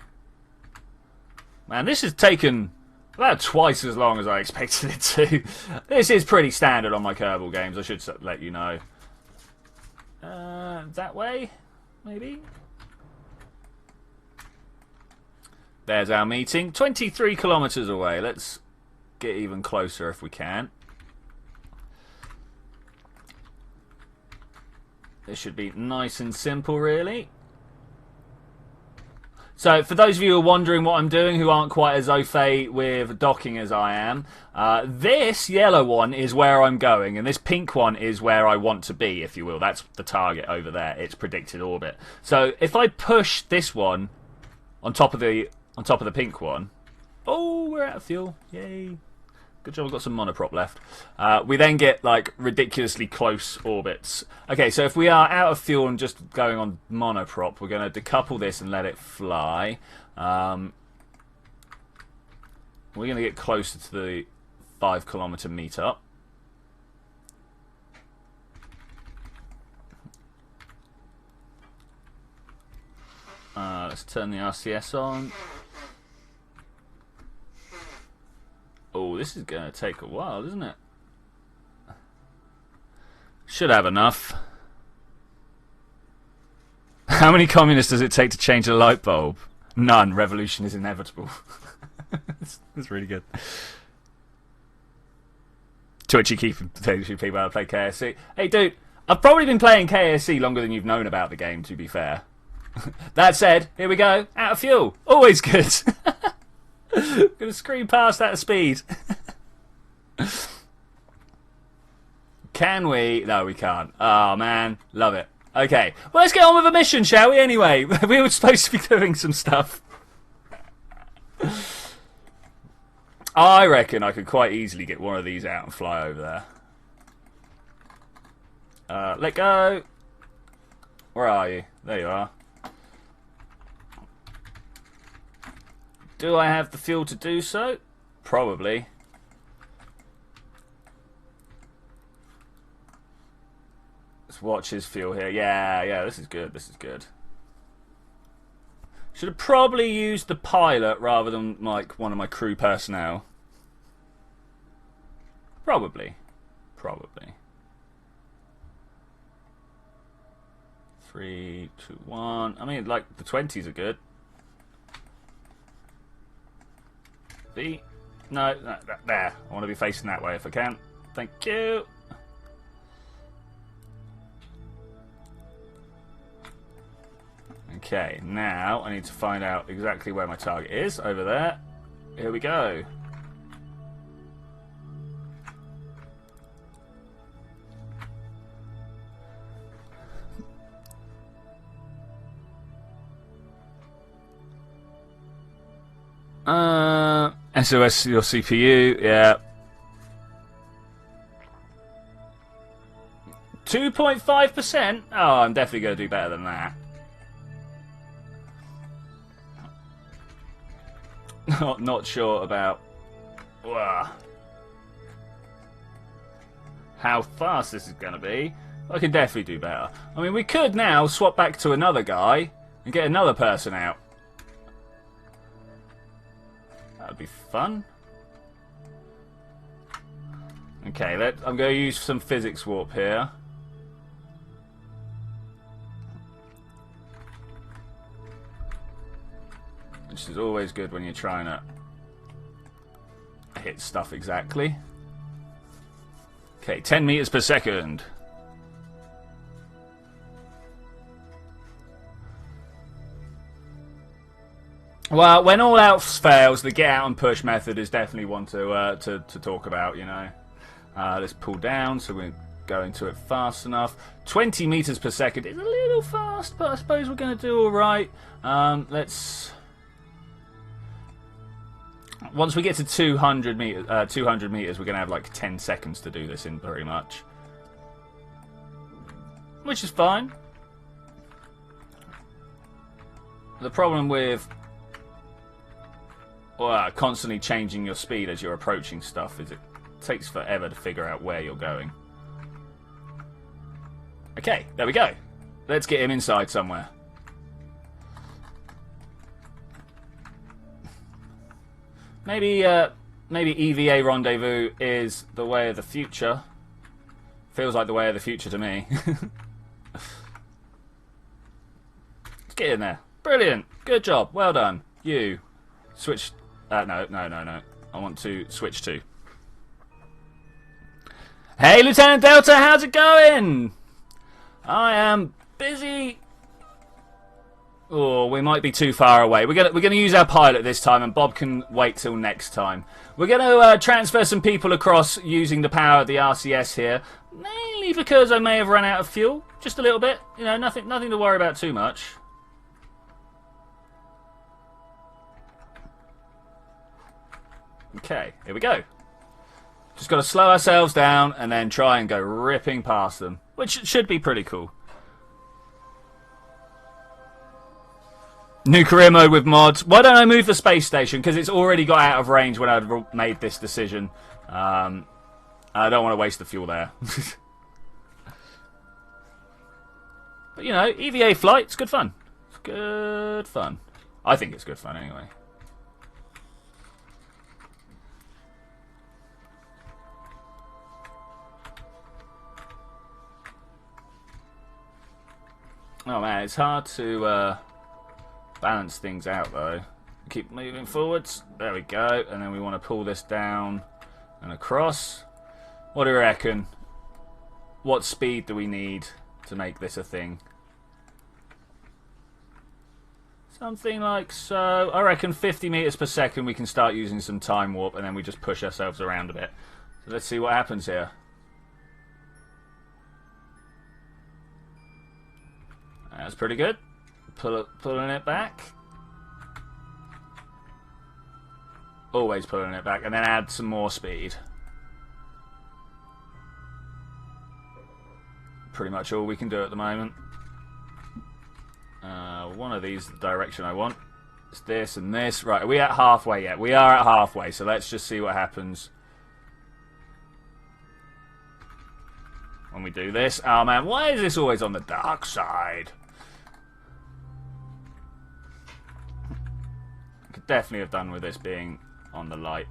Man, this has taken about twice as long as I expected it to. This is pretty standard on my Kerbal games, I should let you know. That way, maybe? There's our meeting. 23 kilometers away. Let's get even closer if we can. This should be nice and simple, really. So, for those of you who are wondering what I'm doing, who aren't quite as au fait with docking as I am, this yellow one is where I'm going, and this pink one is where I want to be, if you will. That's the target over there, its predicted orbit. So, if I push this one on top of the pink one, oh, we're out of fuel! Yay! Good job, I've got some monoprop left. We then get, like, ridiculously close orbits. Okay, so if we are out of fuel and just going on monoprop, we're going to decouple this and let it fly. We're going to get closer to the 5 kilometer meetup. Let's turn the RCS on. Oh, this is going to take a while, isn't it? Should have enough. How many communists does it take to change a light bulb? None. Revolution is inevitable. That's really good. Twitchy keeping people out to play KSC. Hey, dude, I've probably been playing KSC longer than you've known about the game, to be fair. That said, here we go. Out of fuel. Always good. Gonna scream past that speed. Can we? No, we can't. Oh, man. Love it. Okay. Well, let's get on with a mission, shall we, anyway? We were supposed to be doing some stuff. I reckon I could quite easily get one of these out and fly over there. Let go. Where are you? There you are. Do I have the fuel to do so? Probably. Let's watch his fuel here. Yeah, this is good. This is good. Should have probably used the pilot rather than like one of my crew personnel. Probably. 3, 2, 1. I mean, like, the 20s are good. B. No, there. I want to be facing that way if I can. Thank you. Okay, now I need to find out exactly where my target is. Over there. Here we go. SOS your CPU, yeah. 2.5%? Oh, I'm definitely going to do better than that. Not sure about how fast this is going to be. I can definitely do better. I mean, we could now swap back to another guy and get another person out. That would be fun. Okay, I'm going to use some physics warp here. Which is always good when you're trying to hit stuff exactly. Okay, 10 meters per second. Well, when all else fails, the get out and push method is definitely one to talk about, you know. Let's pull down so we go into it fast enough. 20 meters per second is a little fast, but I suppose we're going to do all right. Let's Once we get to 200 meters, we're going to have like 10 seconds to do this in, pretty much. Which is fine. The problem with constantly changing your speed as you're approaching stuff is it takes forever to figure out where you're going. Okay, there we go. Let's get him inside somewhere. Maybe EVA Rendezvous is the way of the future. Feels like the way of the future to me. Let's get in there. Brilliant. Good job. Well done. You. Switch. No. I want to switch to. Hey, Lieutenant Delta, how's it going? I am busy. Oh, we might be too far away. We're gonna use our pilot this time, and Bob can wait till next time. We're gonna transfer some people across using the power of the RCS here, mainly because I may have run out of fuel, just a little bit. You know, nothing to worry about too much. Okay, here we go. Just got to slow ourselves down and then try and go ripping past them, which should be pretty cool. New career mode with mods. Why don't I move the space station? Because it's already got out of range when I'd made this decision. I don't want to waste the fuel there. But, you know, EVA flight, it's good fun. It's good fun. I think it's good fun anyway. Oh man, it's hard to balance things out though. Keep moving forwards. There we go. And then we want to pull this down and across. What do you reckon? What speed do we need to make this a thing? Something like so. I reckon 50 meters per second we can start using some time warp, and then we just push ourselves around a bit. So let's see what happens here. That's pretty good. Pulling it back. Always pulling it back, and then add some more speed. Pretty much all we can do at the moment. One of these is the direction I want. It's this and this. Right, are we at halfway yet? We are at halfway, so let's just see what happens when we do this. Oh man, why is this always on the dark side? I could definitely have done with this being on the light.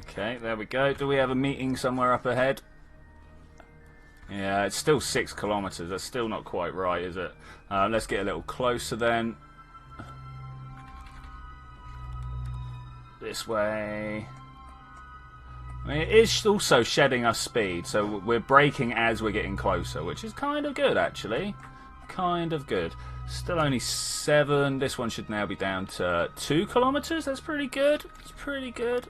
Okay, there we go. Do we have a meeting somewhere up ahead? Yeah, it's still 6 kilometers. That's still not quite right, is it? Let's get a little closer then. This way. I mean, it is also shedding us speed, so we're braking as we're getting closer, which is kind of good, actually. Kind of good. Still only 7. This one should now be down to 2 kilometers. That's pretty good. It's pretty good.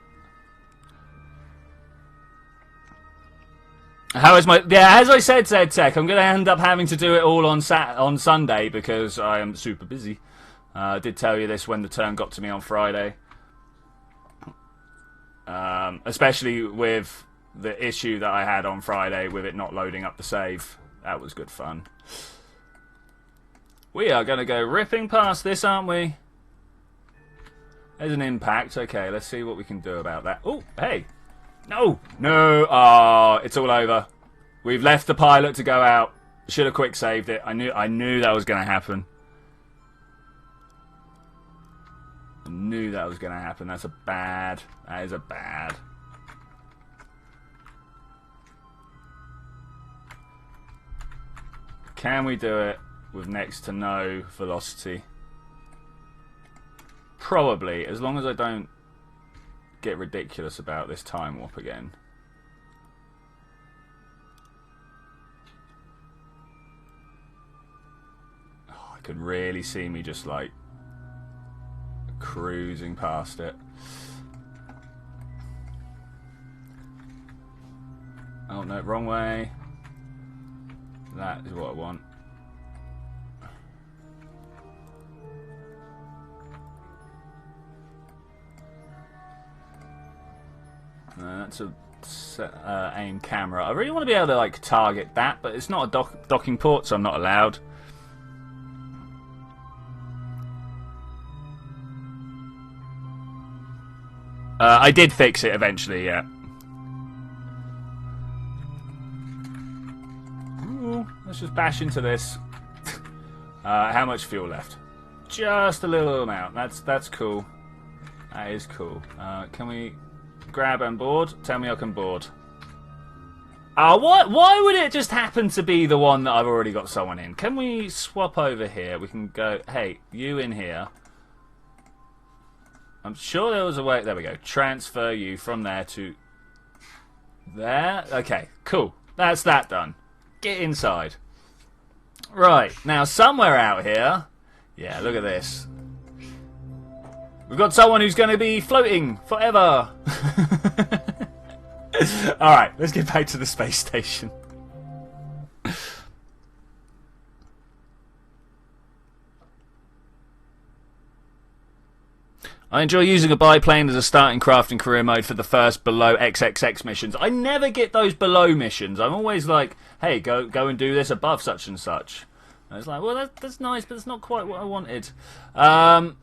How is my... Yeah, as I said, ZTech, I'm going to end up having to do it all on Sunday because I am super busy. I did tell you this when the turn got to me on Friday. Especially with the issue that I had on Friday with it not loading up the save. That was good fun. We are going to go ripping past this, aren't we? There's an impact. Okay, let's see what we can do about that. Oh, hey. No! No! Oh, it's all over. We've left the pilot to go out. Should have quick saved it. I knew that was going to happen. I knew that was going to happen. That's a bad. That is a bad. Can we do it with next to no velocity? Probably, as long as I don't get ridiculous about this time warp again. Oh, I could really see me just like cruising past it. Oh no, wrong way. That is what I want. No, that's a aim camera. I really want to be able to like target that, but it's not a docking port, so I'm not allowed. I did fix it eventually, yeah. Ooh, let's just bash into this. How much fuel left? Just a little amount. That's cool. That is cool. Can we grab and board? Tell me I can board. What? Why would it just happen to be the one that I've already got someone in? Can we swap over here? We can go, hey, you in here. I'm sure there was a way. There we go. Transfer you from there to there. Okay, cool. That's that done. Get inside. Right, now somewhere out here. Yeah, look at this. We've got someone who's going to be floating forever. Alright, let's get back to the space station. I enjoy using a biplane as a starting craft in career mode for the first below XXX missions. I never get those below missions. I'm always like, hey, go and do this above such and such. And it's like, well, that's nice, but it's not quite what I wanted. What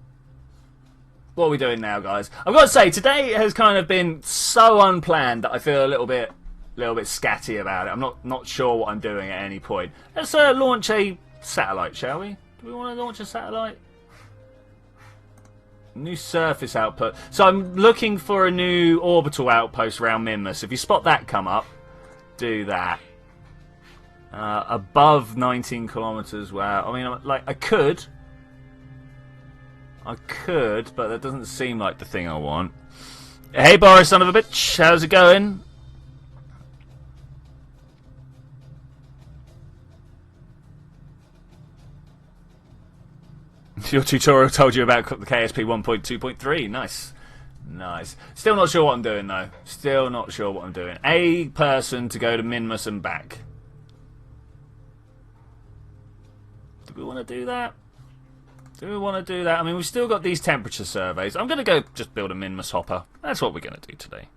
are we doing now, guys? I've got to say, today has kind of been so unplanned that I feel a little bit scatty about it. I'm not sure what I'm doing at any point. Let's launch a satellite, shall we? Do we want to launch a satellite? New surface output. So I'm looking for a new orbital outpost around Minmus. If you spot that come up, do that. Above 19 kilometers. Wow. I mean, like I could, but that doesn't seem like the thing I want. Hey, Boris, son of a bitch. How's it going? Your tutorial told you about the KSP 1.2.3. Nice. Nice. Still not sure what I'm doing, though. Still not sure what I'm doing. A person to go to Minmus and back. Do we want to do that? Do we want to do that? I mean, we've still got these temperature surveys. I'm going to go just build a Minmus hopper. That's what we're going to do today.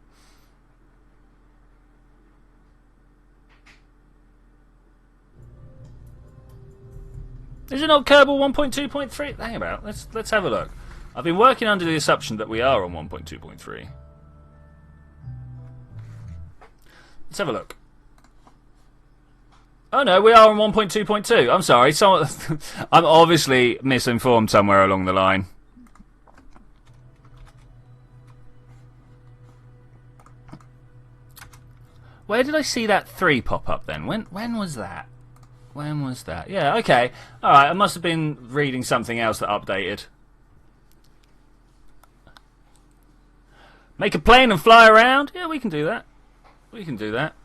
Is it not Kerbal 1.2.3? Hang about. Let's have a look. I've been working under the assumption that we are on 1.2.3. Let's have a look. Oh no, we are on 1.2.2. I'm sorry. I'm obviously misinformed somewhere along the line. Where did I see that 3 pop up then? When was that? When was that? Yeah, okay. Alright, I must have been reading something else that updated. Make a plane and fly around? Yeah, we can do that. We can do that.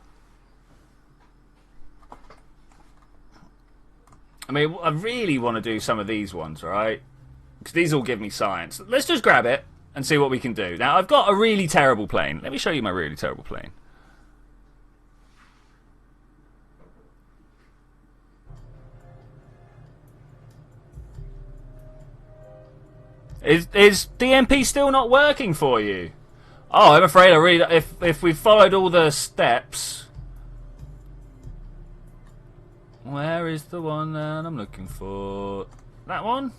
I mean, I really want to do some of these ones, right? Because these all give me science. Let's just grab it and see what we can do. Now, I've got a really terrible plane. Let me show you my really terrible plane. Is DMP still not working for you? Oh, I'm afraid I really... If we followed all the steps... Where is the one that I'm looking for? That one?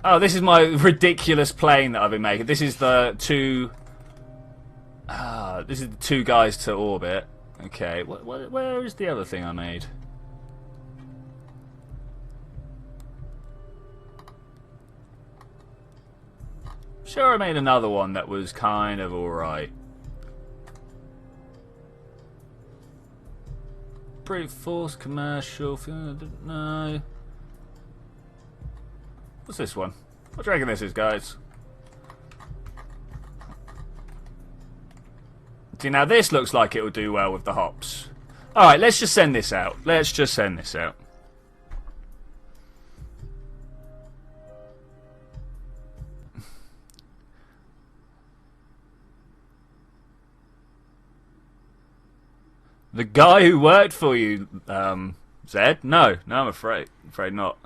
Oh, this is my ridiculous plane that I've been making. This is the two... this is the 2 guys to orbit. Okay, where is the other thing I made? Sure, I made another one that was kind of alright. Brute force, commercial, no. What's this one? What do you reckon this is, guys? See, now this looks like it will do well with the hops. Alright, let's just send this out. Let's just send this out. The guy who worked for you, Zed? No, I'm afraid not.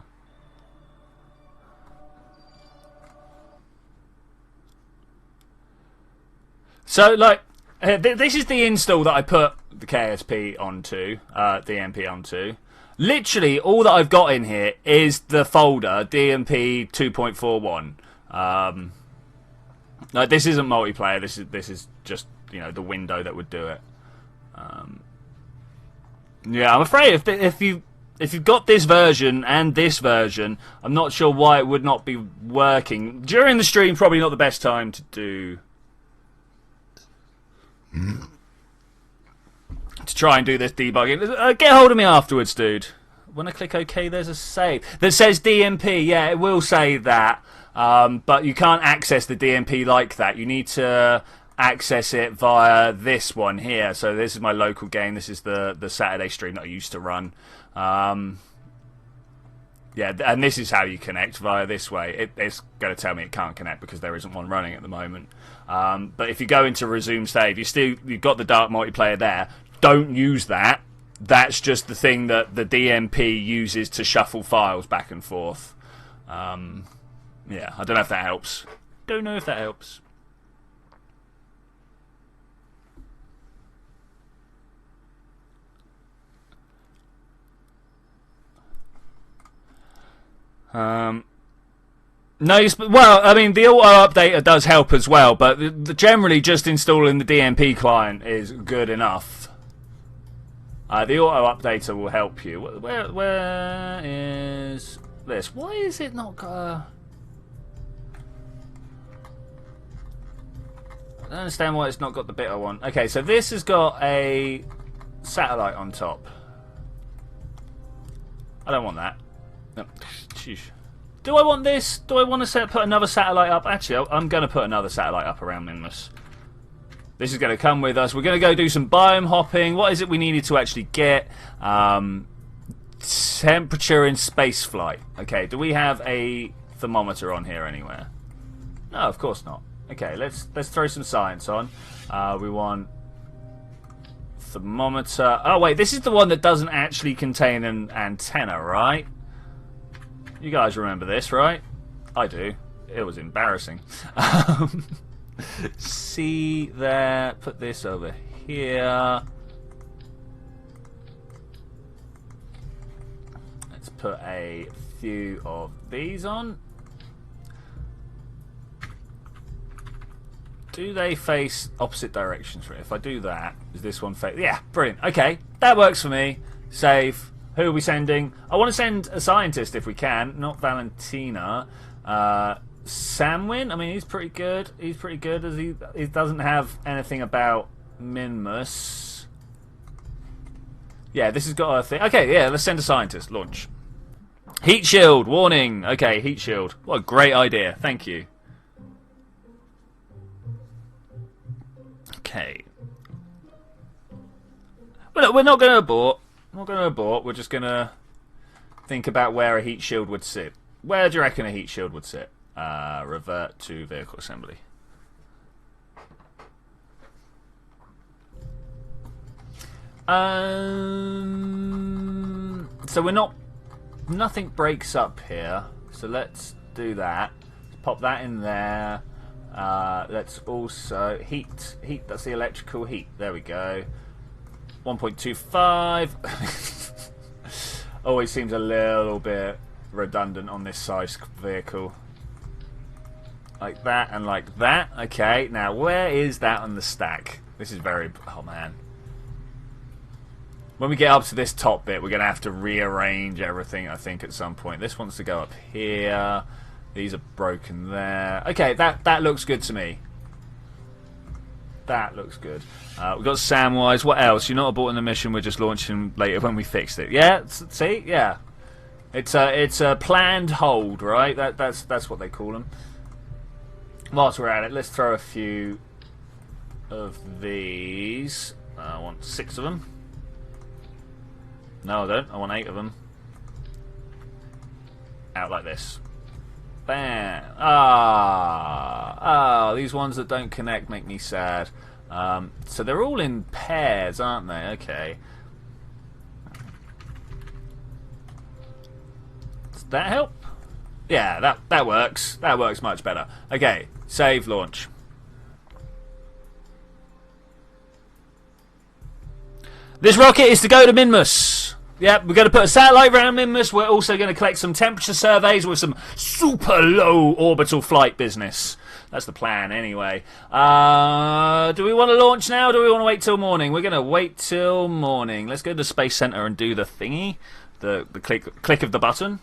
So, like, this is the install that I put the KSP onto, DMP onto. Literally, all that I've got in here is the folder DMP 2.41. Like, this isn't multiplayer. This is just, you know, the window that would do it. Yeah, I'm afraid if you've got this version and this version, I'm not sure why it would not be working during the stream. Probably not the best time to do. To try and do this debugging. Get hold of me afterwards, dude. When I click OK, there's a save that says DMP. Yeah, it will say that, but you can't access the DMP like that. You need to access it via this one here. So this is my local game. This is the Saturday stream that I used to run. Yeah, and this is how you connect via this way. It's going to tell me it can't connect because there isn't one running at the moment. But if you go into resume save, you've got the dark multiplayer there. Don't use that. That's just the thing that the DMP uses to shuffle files back and forth. Yeah, I don't know if that helps. Don't know if that helps. No, well, I mean, the auto updater does help as well, but generally just installing the DMP client is good enough. The auto updater will help you. Where is this? Why is it not got a... I don't understand why it's not got the bit I want. Okay, so this has got a satellite on top. I don't want that. No. Do I want this? Do I want to put another satellite up? Actually, I'm going to put another satellite up around Minmus. This is going to come with us. We're going to go do some biome hopping. What is it we needed to actually get? Temperature in space flight. Okay, do we have a thermometer on here anywhere? No, of course not. Okay, let's throw some science on. We want thermometer. Oh wait, this is the one that doesn't actually contain an antenna, right? You guys remember this, right? I do. It was embarrassing. See there. Put this over here. Let's put a few of these on. Do they face opposite directions? If I do that, is this one face? Yeah, brilliant. Okay, that works for me. Save. Who are we sending? I want to send a scientist if we can, not Valentina. Samwin, I mean, he's pretty good. He's pretty good as he doesn't have anything about Minmus. Yeah, this has got a thing. Okay, yeah, let's send a scientist. Launch. Heat shield, warning. Okay, heat shield. What a great idea. Thank you. Okay. Well, we're not going to abort. We're not going to abort. We're just going to think about where a heat shield would sit. Where do you reckon a heat shield would sit? Revert to vehicle assembly. So we're not... Nothing breaks up here. So let's do that. Let's pop that in there. Let's also... Heat. Heat, that's the electrical heat. There we go. 1.25. Always seems a little bit redundant on this size vehicle. Like that and like that. Okay, now where is that on the stack? This is very... Oh, man. When we get up to this top bit, we're going to have to rearrange everything, I think, at some point. This wants to go up here. These are broken there. Okay, that looks good to me. That looks good. We've got Samwise. What else? You're not aborting the mission. We're just launching later when we fixed it. Yeah. See. Yeah. It's a planned hold, right? That's what they call them. Whilst we're at it, let's throw a few of these. I want 6 of them. No, I don't. I want 8 of them. Out like this. Bam! Ah, these ones that don't connect make me sad. So they're all in pairs, aren't they? Okay. Does that help? Yeah, that works. That works much better. Okay, save, launch. This rocket is to go to Minmus. Yep, we're going to put a satellite around Minmus. We're also going to collect some temperature surveys with some super low orbital flight business. That's the plan, anyway. Do we want to launch now, or do we want to wait till morning? We're going to wait till morning. Let's go to the Space Center and do the thingy. The click of the button.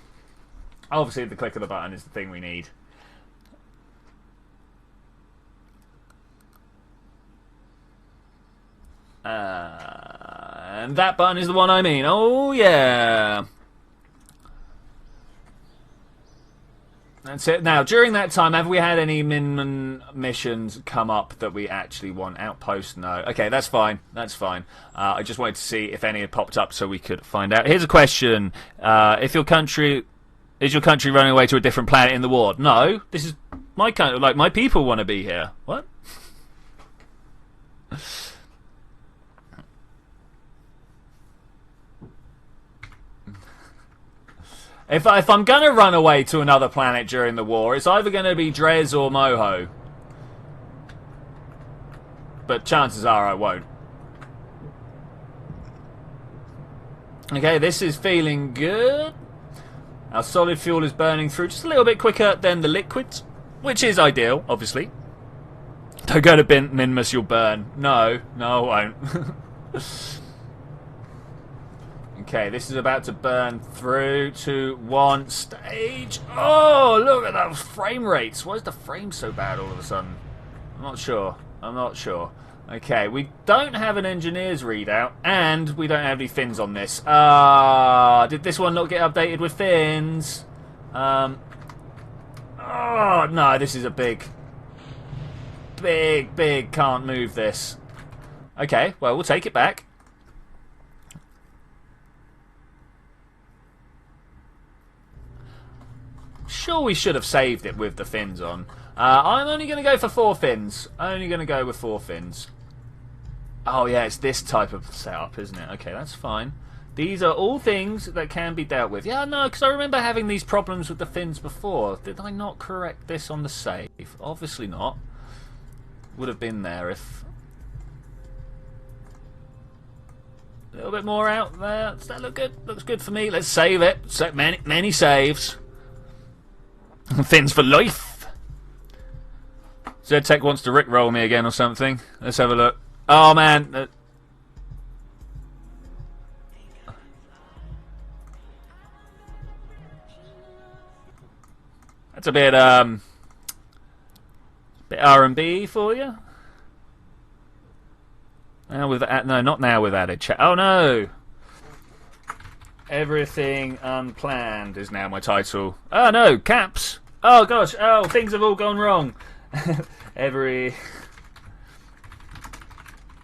Obviously, the click of the button is the thing we need. And that button is the one I mean. Oh, yeah. That's it. Now, during that time, have we had any Min missions come up that we actually want? Outpost? No. Okay, that's fine. That's fine. I just wanted to see if any had popped up so we could find out. Here's a question. If your country... Is your country running away to a different planet in the war? No. This is my country. Like, my people want to be here. What? If I'm going to run away to another planet during the war, it's either going to be Drez or Moho. But chances are I won't. Okay, this is feeling good. Our solid fuel is burning through just a little bit quicker than the liquids, which is ideal, obviously. Don't go to Minmus, you'll burn. No, I won't. Okay, this is about to burn through to one stage. Oh, look at those frame rates. Why is the frame so bad all of a sudden? I'm not sure. Okay, we don't have an engineer's readout, and we don't have any fins on this. Did this one not get updated with fins? Oh, no, this is a big, can't move this. Okay, well, we'll take it back. Sure, we should have saved it with the fins on. I'm only going to go for 4 fins. Only going to go with 4 fins. Oh, yeah, it's this type of setup, isn't it? Okay, that's fine. These are all things that can be dealt with. Yeah, no, because I remember having these problems with the fins before. Did I not correct this on the save? Obviously not. Would have been there if... A little bit more out there. Does that look good? Looks good for me. Let's save it. So many saves. Fins for life. ZTech wants to rickroll me again or something. Let's have a look. Oh man. That's a bit R&B for you. Now with no, not now with added chat. Oh no. Everything Unplanned is now my title. Oh no, caps. Oh gosh, oh, things have all gone wrong. Every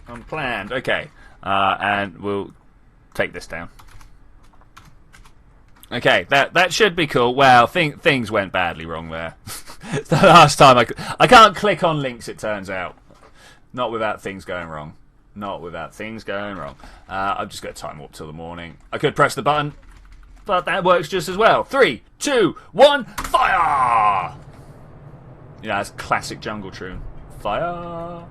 Unplanned. Okay, and we'll take this down. Okay, that should be cool. Well, things went badly wrong there. The last time I can't click on links. It turns out, not without things going wrong. Not without things going wrong. I've just got to time warp till the morning. I could press the button, but that works just as well. 3, 2, 1, fire! Yeah, that's classic jungle tune. Fire!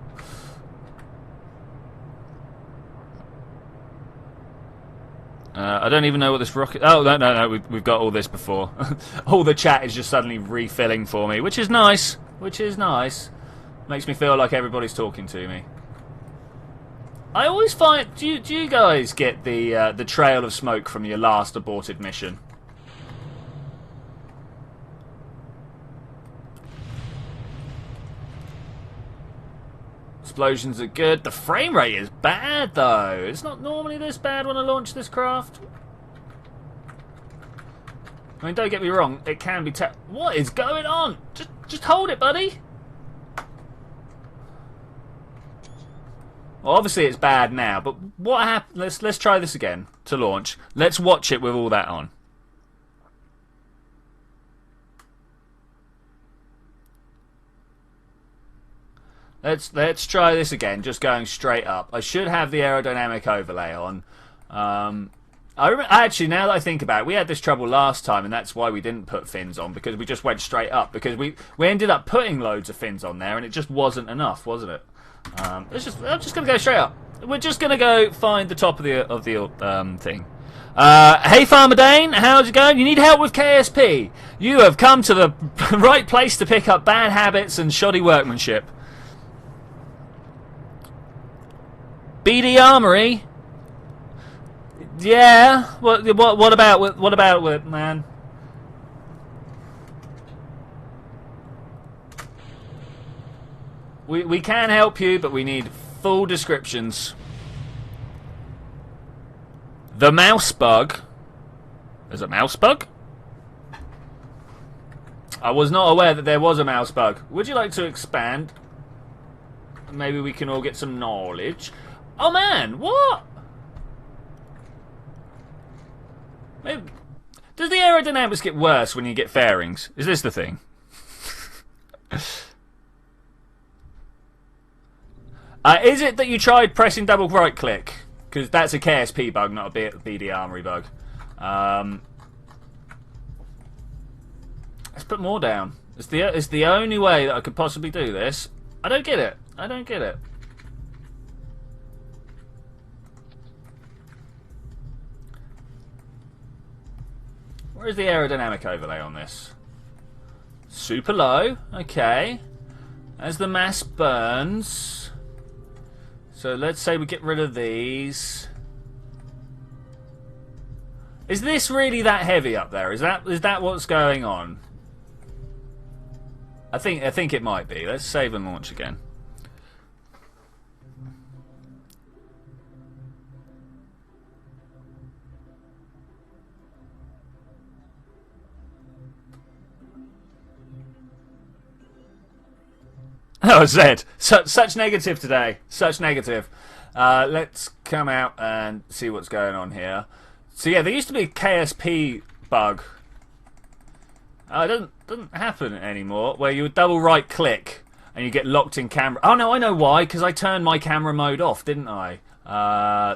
I don't even know what this rocket... Oh, no, we've got all this before. All the chat is just suddenly refilling for me, which is nice. Which is nice. Makes me feel like everybody's talking to me. I always find... Do you guys get the trail of smoke from your last aborted mission? Explosions are good. The frame rate is bad, though. It's not normally this bad when I launch this craft. I mean, don't get me wrong. It can be... What is going on? Just hold it, buddy. Well, obviously it's bad now, but what happened? Let's try this again to launch. Let's watch it with all that on. Let's try this again, just going straight up. I should have the aerodynamic overlay on. Actually, now that I think about it, we had this trouble last time, and that's why we didn't put fins on, because we just went straight up. Because we ended up putting loads of fins on there, and it just wasn't enough, wasn't it? I'm just going to go straight up. We're just going to go find the top of the thing. Hey Farmer Dane, how's it going? You need help with KSP? You have come to the right place to pick up bad habits and shoddy workmanship. BD Armory? Yeah. What about it, man? We can help you, but we need full descriptions. The mouse bug. There's a mouse bug? I was not aware that there was a mouse bug. Would you like to expand? Maybe we can all get some knowledge. Oh man, what? Maybe, does the aerodynamics get worse when you get fairings? Is this the thing? Is it that you tried pressing double right click? Because that's a KSP bug, not a BD Armory bug. Let's put more down. It's the only way that I could possibly do this. I don't get it. I don't get it. Where's the aerodynamic overlay on this? Super low. Okay. As the mass burns. So let's say we get rid of these. Is this really that heavy up there? Is that what's going on? I think it might be. Let's save and launch again. Oh, Zed. Such negative today. Such negative. Let's come out and see what's going on here. So yeah, there used to be a KSP bug. It doesn't happen anymore, where you would double right click and you get locked in camera. Oh no, I know why, because I turned my camera mode off, didn't I?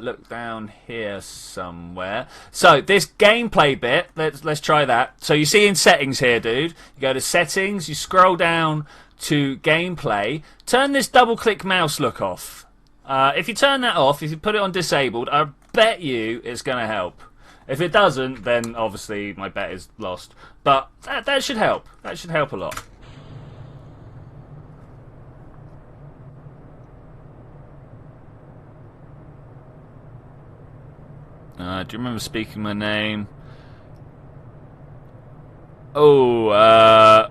Look down here somewhere. So this gameplay bit, let's try that. So you see in settings here, dude, you go to settings, you scroll down to gameplay, turn this double click mouse look off. If you turn that off, if you put it on disabled, I bet you it's going to help. If it doesn't, then obviously my bet is lost. But that should help. That should help a lot. Do you remember speaking my name? Oh,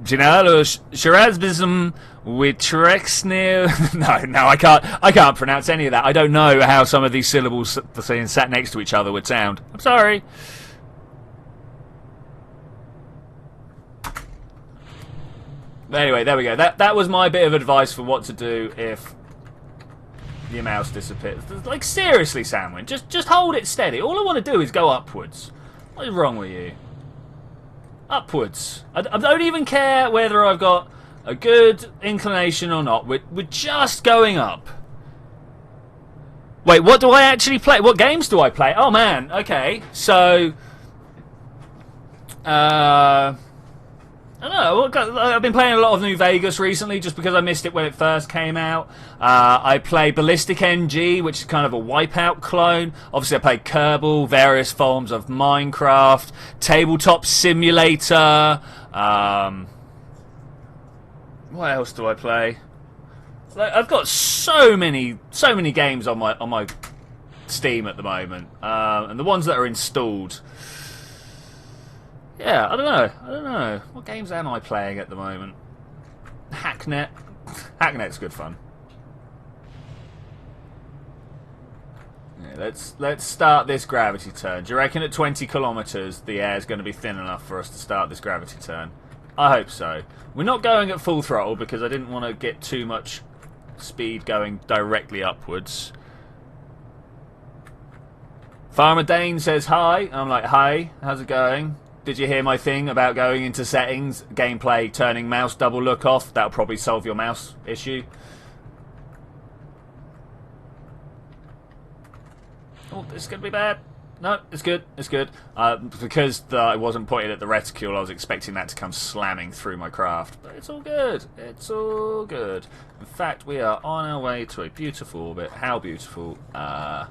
Shirazbism with Trexnir. No, I can't pronounce any of that. I don't know how some of these syllables saying sat next to each other would sound. I'm sorry. But anyway, there we go. That was my bit of advice for what to do if your mouse disappears. Like seriously, Samwin, just hold it steady. All I want to do is go upwards. What is wrong with you? Upwards. I don't even care whether I've got a good inclination or not. We're just going up. Wait, what do I actually play? What games do I play? Oh man, okay. So, I don't know. I've been playing a lot of New Vegas recently just because I missed it when it first came out. I play Ballistic NG, which is kind of a Wipeout clone. Obviously, I play Kerbal, various forms of Minecraft, Tabletop Simulator. What else do I play? I've got so many games on my Steam at the moment, and the ones that are installed. Yeah, I don't know. What games am I playing at the moment? Hacknet. Hacknet's good fun. Yeah, let's start this gravity turn. Do you reckon at 20 kilometers the air is going to be thin enough for us to start this gravity turn? I hope so. We're not going at full throttle because I didn't want to get too much speed going directly upwards. Farmer Dane says hi. I'm like, hi, how's it going? Did you hear my thing about going into settings, gameplay, turning mouse double look off? That'll probably solve your mouse issue. Oh, this is going to be bad. No, it's good. It's good. Because I wasn't pointing at the reticule, I was expecting that to come slamming through my craft. But it's all good. It's all good. In fact, we are on our way to a beautiful orbit. How beautiful? Actually,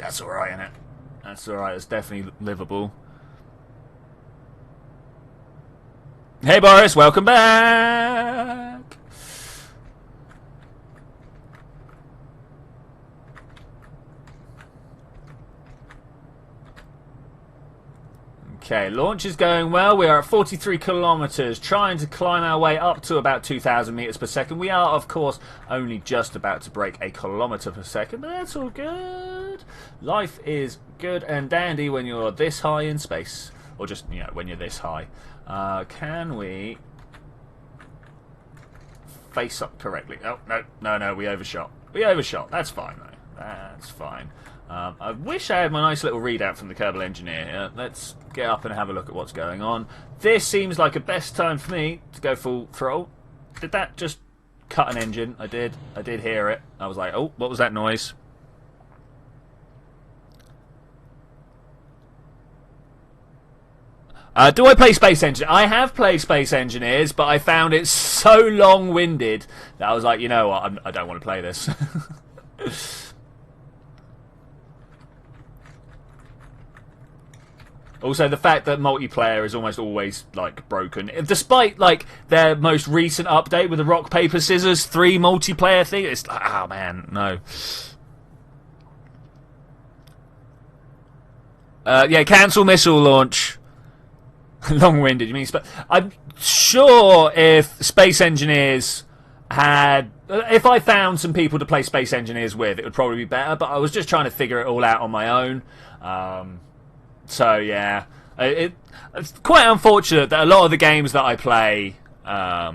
that's alright, isn't it? That's alright. It's definitely livable. Hey, Boris. Welcome back. Okay, launch is going well. We are at 43 kilometers, trying to climb our way up to about 2,000 meters per second. We are, of course, only just about to break a kilometer per second, but that's all good. Life is good and dandy when you're this high in space, or just, you know, when you're this high. Can we face up correctly? Oh, no, we overshot. We overshot. That's fine, though. That's fine. I wish I had my nice little readout from the Kerbal engineer here. Let's get up and have a look at what's going on. This seems like a best time for me to go full throttle. Did that just cut an engine? I did hear it. I was like, oh, what was that noise? Do I play Space Engineers? I have played Space Engineers, but I found it so long-winded that I was like, you know what, I don't want to play this. Also, the fact that multiplayer is almost always, like, broken. Despite, like, their most recent update with the Rock, Paper, Scissors 3 multiplayer thing, it's like, oh, man, no. Yeah, cancel missile launch. Long-winded, you mean? I'm sure if Space Engineers had... If I found some people to play Space Engineers with, it would probably be better, but I was just trying to figure it all out on my own. So yeah, it's quite unfortunate that a lot of the games that I play are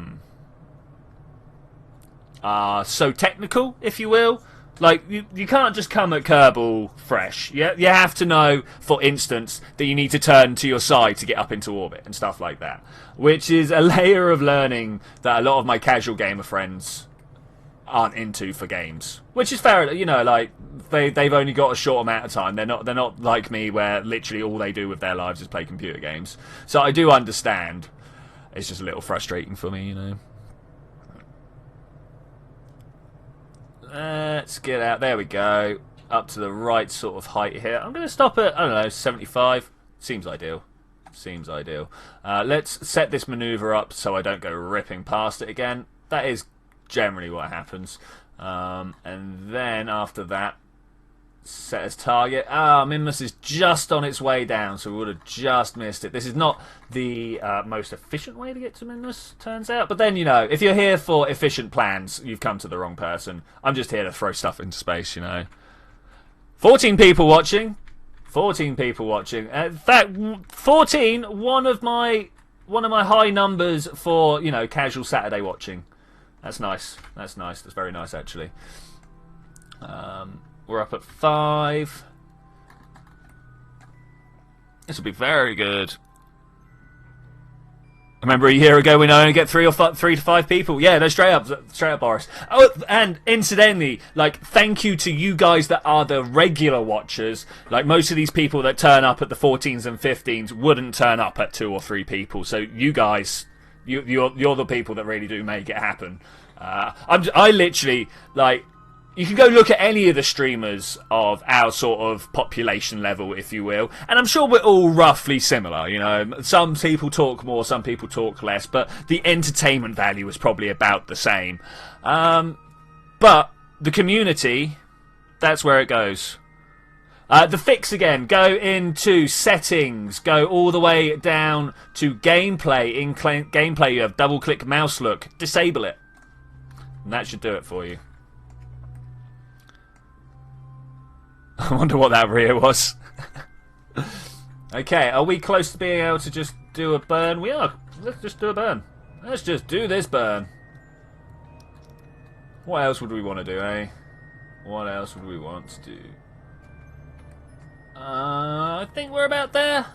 so technical, if you will. Like, you can't just come at Kerbal fresh. You have to know, for instance, that you need to turn to your side to get up into orbit and stuff like that. Which is a layer of learning that a lot of my casual gamer friends aren't into for games. Which is fair, you know, like, they've only got a short amount of time. They're not like me, where literally all they do with their lives is play computer games. So I do understand. It's just a little frustrating for me, you know. Let's get out. There we go. Up to the right sort of height here. I'm going to stop at, I don't know, 75. Seems ideal. Seems ideal. Let's set this maneuver up so I don't go ripping past it again. That is generally what happens. And then after that, set as target. Minmus is just on its way down, so we would have just missed it. This is not the most efficient way to get to Minmus, turns out. But then, you know, if you're here for efficient plans, you've come to the wrong person. I'm just here to throw stuff into space, you know. 14 people watching. 14 people watching. In fact, 14, one of my high numbers for, you know, casual Saturday watching. That's nice. That's nice. That's very nice, actually. We're up at 5. This will be very good. I remember a year ago when I only get 3 to 5 people. Yeah, no, straight up, Boris. Oh, and incidentally, like, thank you to you guys that are the regular watchers. Like, most of these people that turn up at the 14s and 15s wouldn't turn up at 2 or 3 people. So you guys, you're the people that really do make it happen. I literally, like, you can go look at any of the streamers of our sort of population level, if you will, and I'm sure we're all roughly similar, you know. Some people talk more, some people talk less, but the entertainment value is probably about the same. But the community, that's where it goes. The fix again, go into settings, go all the way down to gameplay. In gameplay you have double click mouse look, disable it, and that should do it for you. I wonder what that rear was. Okay, are we close to being able to just do a burn? We are. Let's just do a burn. Let's just do this burn. What else would we want to do, eh? What else would we want to do? I think we're about there.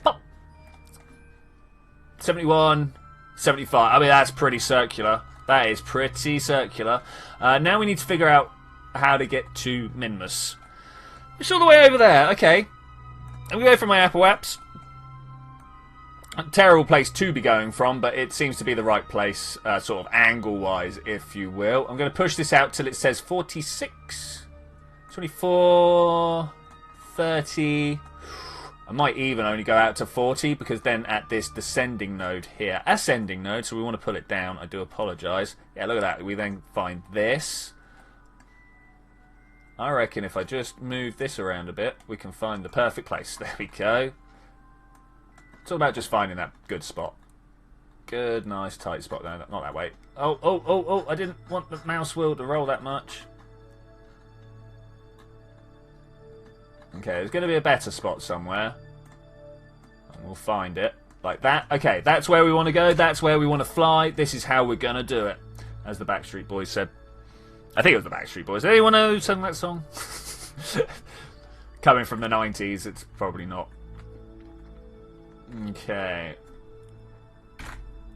Pop. 71, 75. I mean, that's pretty circular. That is pretty circular. Now we need to figure out how to get to Minmus. It's all the way over there. Okay. I'm going to go for my Apple Apps. A terrible place to be going from, but it seems to be the right place, sort of angle-wise, if you will. I'm going to push this out till it says 46, 24, 30. I might even only go out to 40, because then at this descending node here, ascending node, so we want to pull it down. I do apologise. Yeah, look at that. We then find this. I reckon if I just move this around a bit, we can find the perfect place. There we go. It's all about just finding that good spot. Good, nice, tight spot. No, not that way. Oh, I didn't want the mouse wheel to roll that much. Okay, there's going to be a better spot somewhere. And we'll find it. Like that. Okay, that's where we want to go. That's where we want to fly. This is how we're going to do it. As the Backstreet Boys said. I think it was the Backstreet Boys. Anyone know who sang that song? Coming from the 90s, it's probably not. Okay.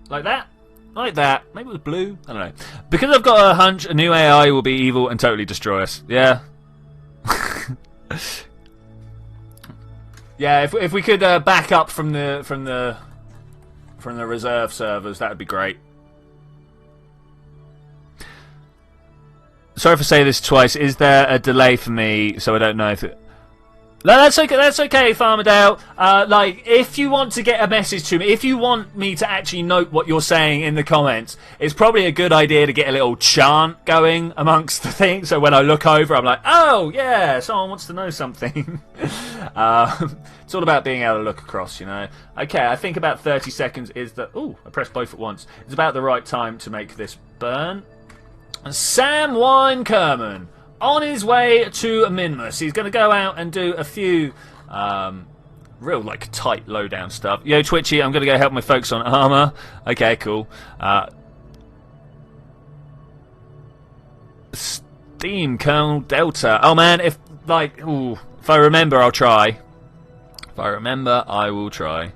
Like that? Like that. Maybe it was blue? I don't know. Because I've got a hunch a new AI will be evil and totally destroy us. Yeah. Yeah, if we could back up from the reserve servers, that would be great. Sorry for saying this twice. Is there a delay for me? So I don't know if it... No, that's okay. That's okay, Farmerdale. Like, if you want to get a message to me, if you want me to actually note what you're saying in the comments, it's probably a good idea to get a little chant going amongst the things. So when I look over, I'm like, oh yeah, someone wants to know something. It's all about being able to look across, you know. Okay, I think about 30 seconds is the... Ooh, I pressed both at once. It's about the right time to make this burn. Sam Wine Kerman on his way to Minmus. He's going to go out and do a few real like tight low down stuff. Yo Twitchy, I'm going to go help my folks on armor. Okay, cool. Steam Colonel Delta. Oh man, if I remember, I'll try. If I remember, I will try.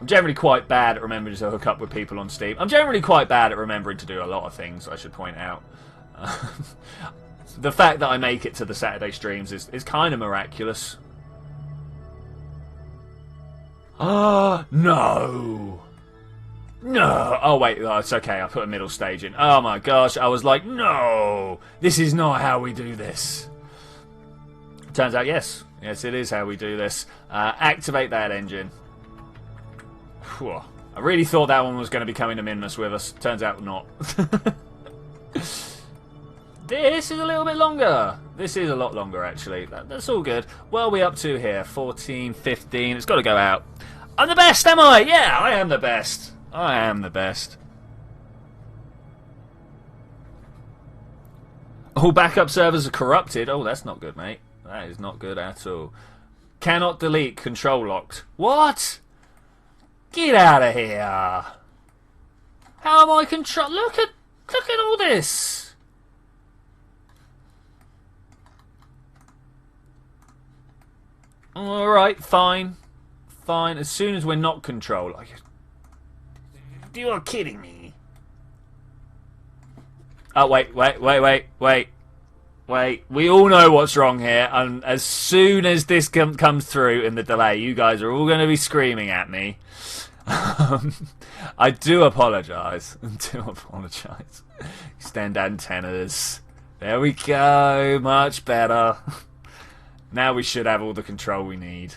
I'm generally quite bad at remembering to hook up with people on Steam. I'm generally quite bad at remembering to do a lot of things, I should point out. The fact that I make it to the Saturday streams is kind of miraculous. Oh, no! No! Oh, wait, it's okay, I put a middle stage in. Oh my gosh, I was like, no! This is not how we do this. Turns out, yes. Yes, it is how we do this. Activate that engine. Whew. I really thought that one was going to be coming to Minmus with us. Turns out not. This is a little bit longer. This is a lot longer, actually. That's all good. What are we up to here? 14, 15. It's got to go out. I'm the best, am I? Yeah, I am the best. I am the best. All backup servers are corrupted. Oh, that's not good, mate. That is not good at all. Cannot delete. Control locked. What? Get out of here! How am I control? Look at all this. All right, fine. As soon as we're not control, you are kidding me. Oh wait. We all know what's wrong here, and as soon as this comes through in the delay, you guys are all going to be screaming at me. I do apologise. Extend antennas. There we go. Much better. Now we should have all the control we need.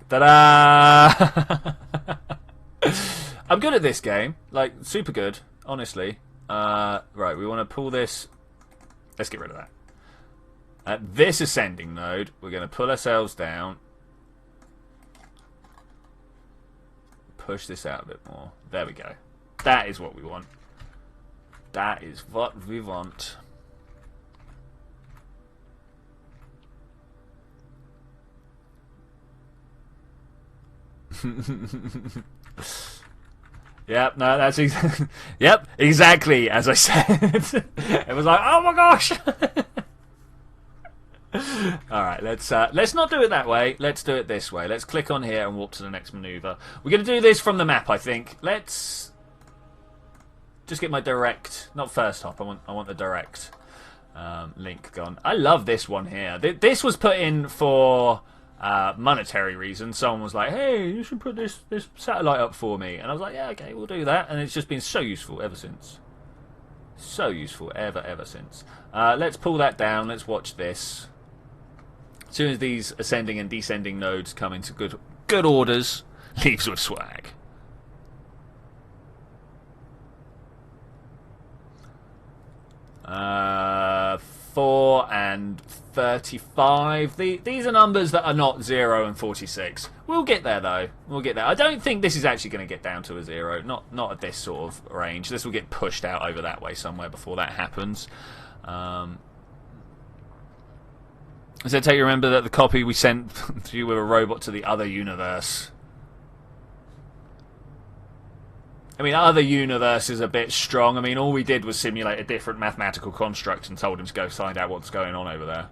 Ta-da! I'm good at this game. Like, super good, honestly. Right, we want to pull this. Let's get rid of that. At this ascending node, we're going to pull ourselves down. Push this out a bit more. There we go. That is what we want. That is what we want. Yep, no, that's yep, exactly as I said. It was like, oh my gosh. Alright, let's not do it that way. Let's do it this way. Let's click on here and warp to the next maneuver. We're going to do this from the map, I think. Let's just get my direct, not first hop, I want the direct link gone. I love this one here. This was put in for monetary reasons. Someone was like, hey, you should put this satellite up for me. And I was like, yeah, okay, we'll do that. And it's just been so useful ever since. So useful ever since. Let's pull that down. Let's watch this. As soon as these ascending and descending nodes come into good orders, leaves with swag. Uh, 4 and 35. These are numbers that are not 0 and 46. We'll get there though. We'll get there. I don't think this is actually going to get down to a 0. Not at this sort of range. This will get pushed out over that way somewhere before that happens. Does it take you remember that the copy we sent to you with a robot to the other universe? I mean, other universe is a bit strong. I mean, all we did was simulate a different mathematical construct and told him to go find out what's going on over there.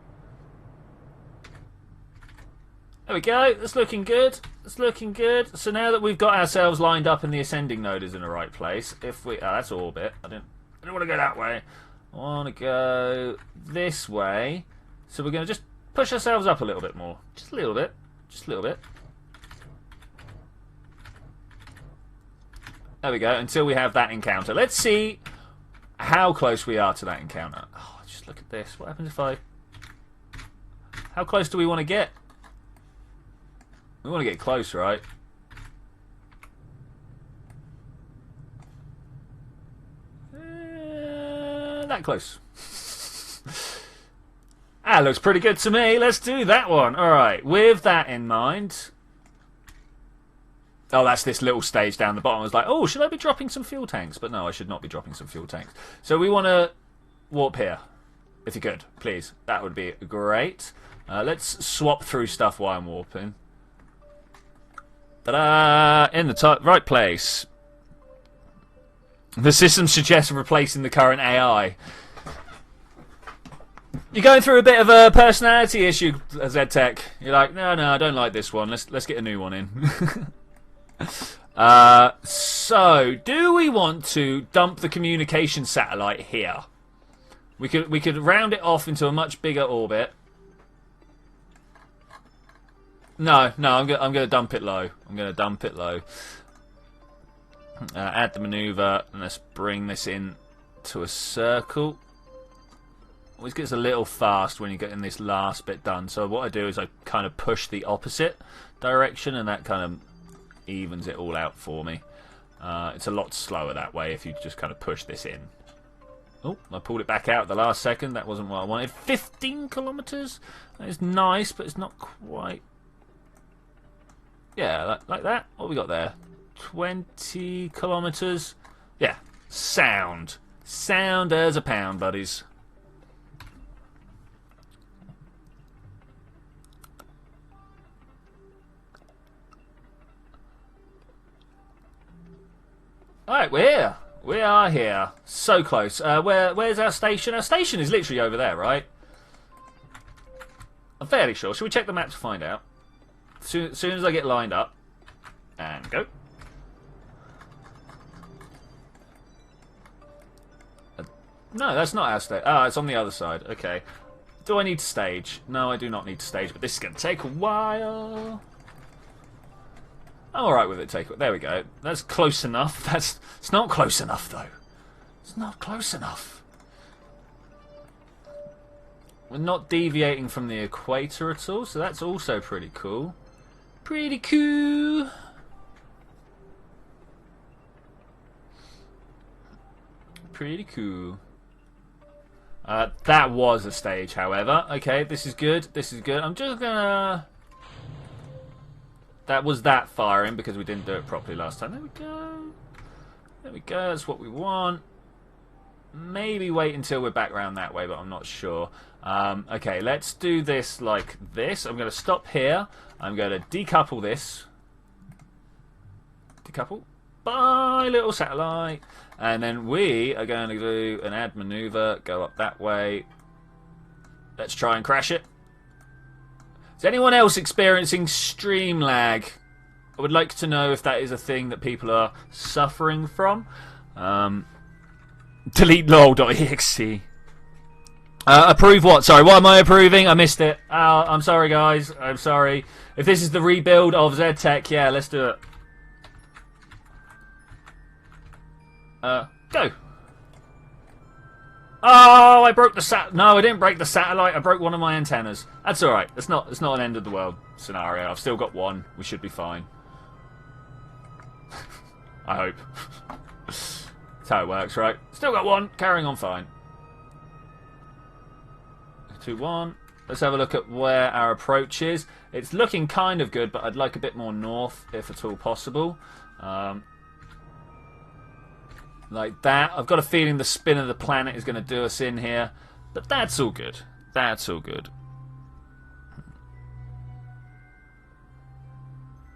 There we go. That's looking good. That's looking good. So now that we've got ourselves lined up and the ascending node is in the right place, if we... Oh, that's orbit. I don't want to go that way. I want to go this way. So we're going to just push ourselves up a little bit more. Just a little bit. Just a little bit. There we go, until we have that encounter. Let's see how close we are to that encounter. Oh, just look at this. What happens if I... How close do we want to get? We want to get close, right? That close. That looks pretty good to me. Let's do that one. Alright, with that in mind... Oh, that's this little stage down the bottom. I was like, oh, should I be dropping some fuel tanks? But no, I should not be dropping some fuel tanks. So we want to warp here. If you could, please. That would be great. Let's swap through stuff while I'm warping. Ta-da! In the right place. The system suggests replacing the current AI. You're going through a bit of a personality issue, ZTech. You're like, no, I don't like this one. Let's get a new one in. So, do we want to dump the communication satellite here? We could round it off into a much bigger orbit. No, I'm going to dump it low. I'm going to dump it low. Add the maneuver, and let's bring this in to a circle. Always gets a little fast when you get in this last bit done. So what I do is I kind of push the opposite direction, and that kind of evens it all out for me. It's a lot slower that way if you just kind of push this in. Oh, I pulled it back out at the last second. That wasn't what I wanted. 15 kilometers? That is nice, but it's not quite... Yeah, like that. What have we got there? 20 kilometers? Yeah, sound. Sound as a pound, buddies. Alright, we're here. We are here. So close. Where's our station? Our station is literally over there, right? I'm fairly sure. Should we check the map to find out? Soon as I get lined up. And go. No, that's not our stage. Ah, it's on the other side. Okay. Do I need to stage? No, I do not need to stage, but this is going to take a while. I'm alright with it. There we go. That's close enough. It's not close enough, though. It's not close enough. We're not deviating from the equator at all, so that's also pretty cool. Pretty cool. Pretty cool. That was a stage, however. Okay, this is good. This is good. I'm just gonna... That was that firing because we didn't do it properly last time. There we go. There we go. That's what we want. Maybe wait until we're back around that way, but I'm not sure. Okay, let's do this like this. I'm going to stop here. I'm going to decouple this. Decouple. Bye, little satellite. And then we are going to do an add maneuver. Go up that way. Let's try and crash it. Is anyone else experiencing stream lag? I would like to know if that is a thing that people are suffering from. Delete lol.exe. Approve what? Sorry, what am I approving? I missed it. I'm sorry, guys. I'm sorry. If this is the rebuild of ZTech, yeah, let's do it. Go. Oh, I broke the No, I didn't break the satellite. I broke one of my antennas. That's all right. It's not an end of the world scenario. I've still got one. We should be fine. I hope. That's how it works, right? Still got one. Carrying on fine. 2, 1. Let's have a look at where our approach is. It's looking kind of good, but I'd like a bit more north, if at all possible. Like that. I've got a feeling the spin of the planet is going to do us in here. But that's all good. That's all good.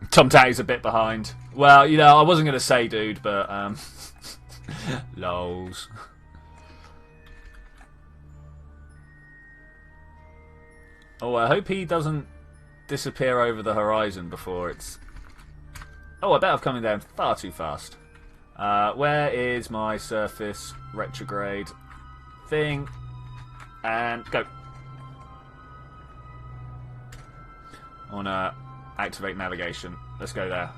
Tom Tatty's a bit behind. Well, you know, I wasn't going to say dude, but... lols. Oh, I hope he doesn't disappear over the horizon before it's... Oh, I bet I'm coming down far too fast. Where is my surface retrograde thing? And go. I want to activate navigation. Let's go there.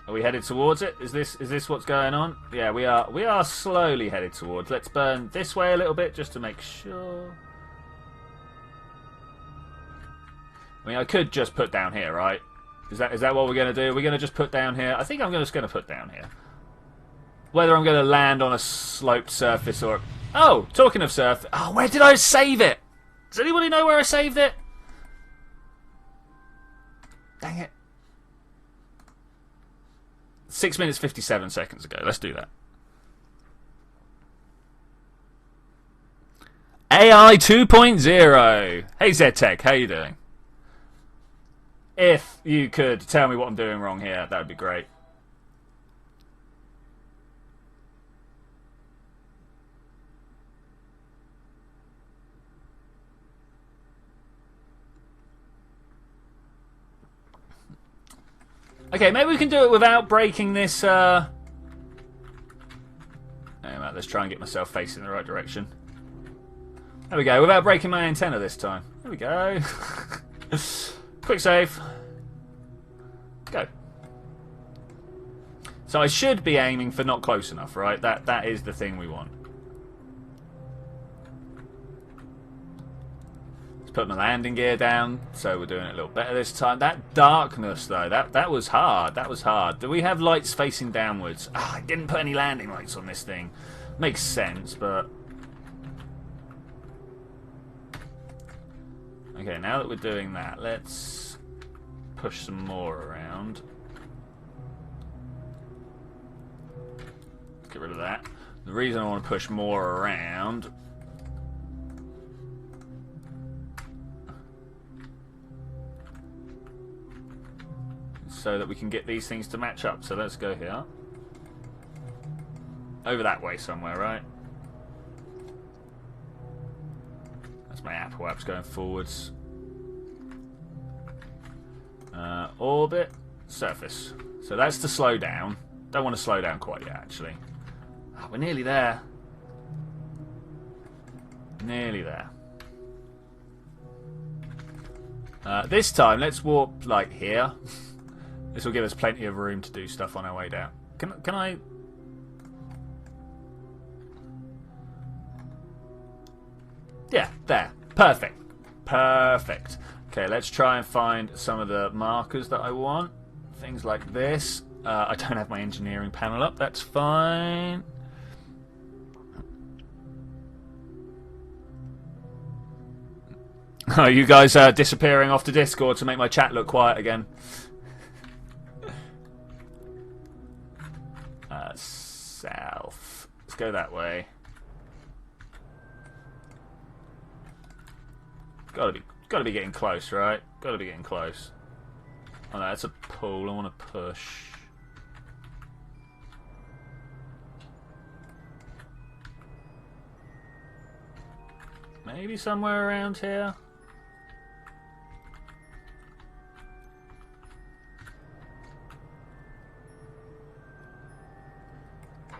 Are we headed towards it? Is this what's going on? Yeah, we are. We are slowly headed towards. Let's burn this way a little bit just to make sure. I mean, I could just put down here, right? Is that what we're going to do? We're going to just put down here. I think I'm just going to put down here. Whether I'm going to land on a sloped surface or... Oh, talking of surf... Oh, where did I save it? Does anybody know where I saved it? Dang it. 6 minutes 57 seconds ago. Let's do that. AI 2.0. Hey ZTech, how you doing? If you could tell me what I'm doing wrong here, that would be great. Okay, maybe we can do it without breaking this... Let's try and get myself facing the right direction. There we go, without breaking my antenna this time. There we go. Quick save. Go. So I should be aiming for not close enough, right? That is the thing we want. Let's put my landing gear down, so we're doing it a little better this time. That darkness, though, that was hard. That was hard. Do we have lights facing downwards? I didn't put any landing lights on this thing. Makes sense, but... Okay, now that we're doing that, let's push some more around. Get rid of that. The reason I want to push more around is so that we can get these things to match up. So let's go here. Over that way somewhere, right? My Apple app's going forwards. Orbit, surface. So that's to slow down. Don't want to slow down quite yet, actually. Oh, we're nearly there. Nearly there. This time, let's warp like here. This will give us plenty of room to do stuff on our way down. Can I? Yeah, there. Perfect. Perfect. Okay, let's try and find some of the markers that I want. Things like this. I don't have my engineering panel up. That's fine. Oh, you guys are disappearing off to Discord to make my chat look quiet again. South. Let's go that way. Gotta be getting close, right? Gotta be getting close. Oh no, that's a pull. I want to push. Maybe somewhere around here.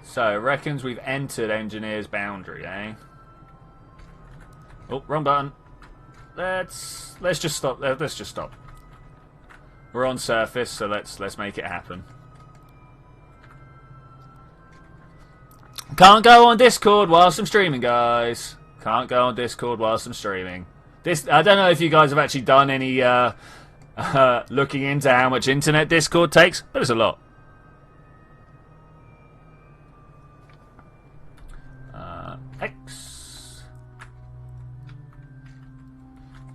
So, it reckons we've entered engineer's boundary, eh? Oh, wrong button. Let's just stop. Let's just stop. We're on surface, so let's make it happen. Can't go on Discord whilst I'm streaming, guys. Can't go on Discord whilst I'm streaming. I don't know if you guys have actually done any looking into how much internet Discord takes, but it's a lot. X.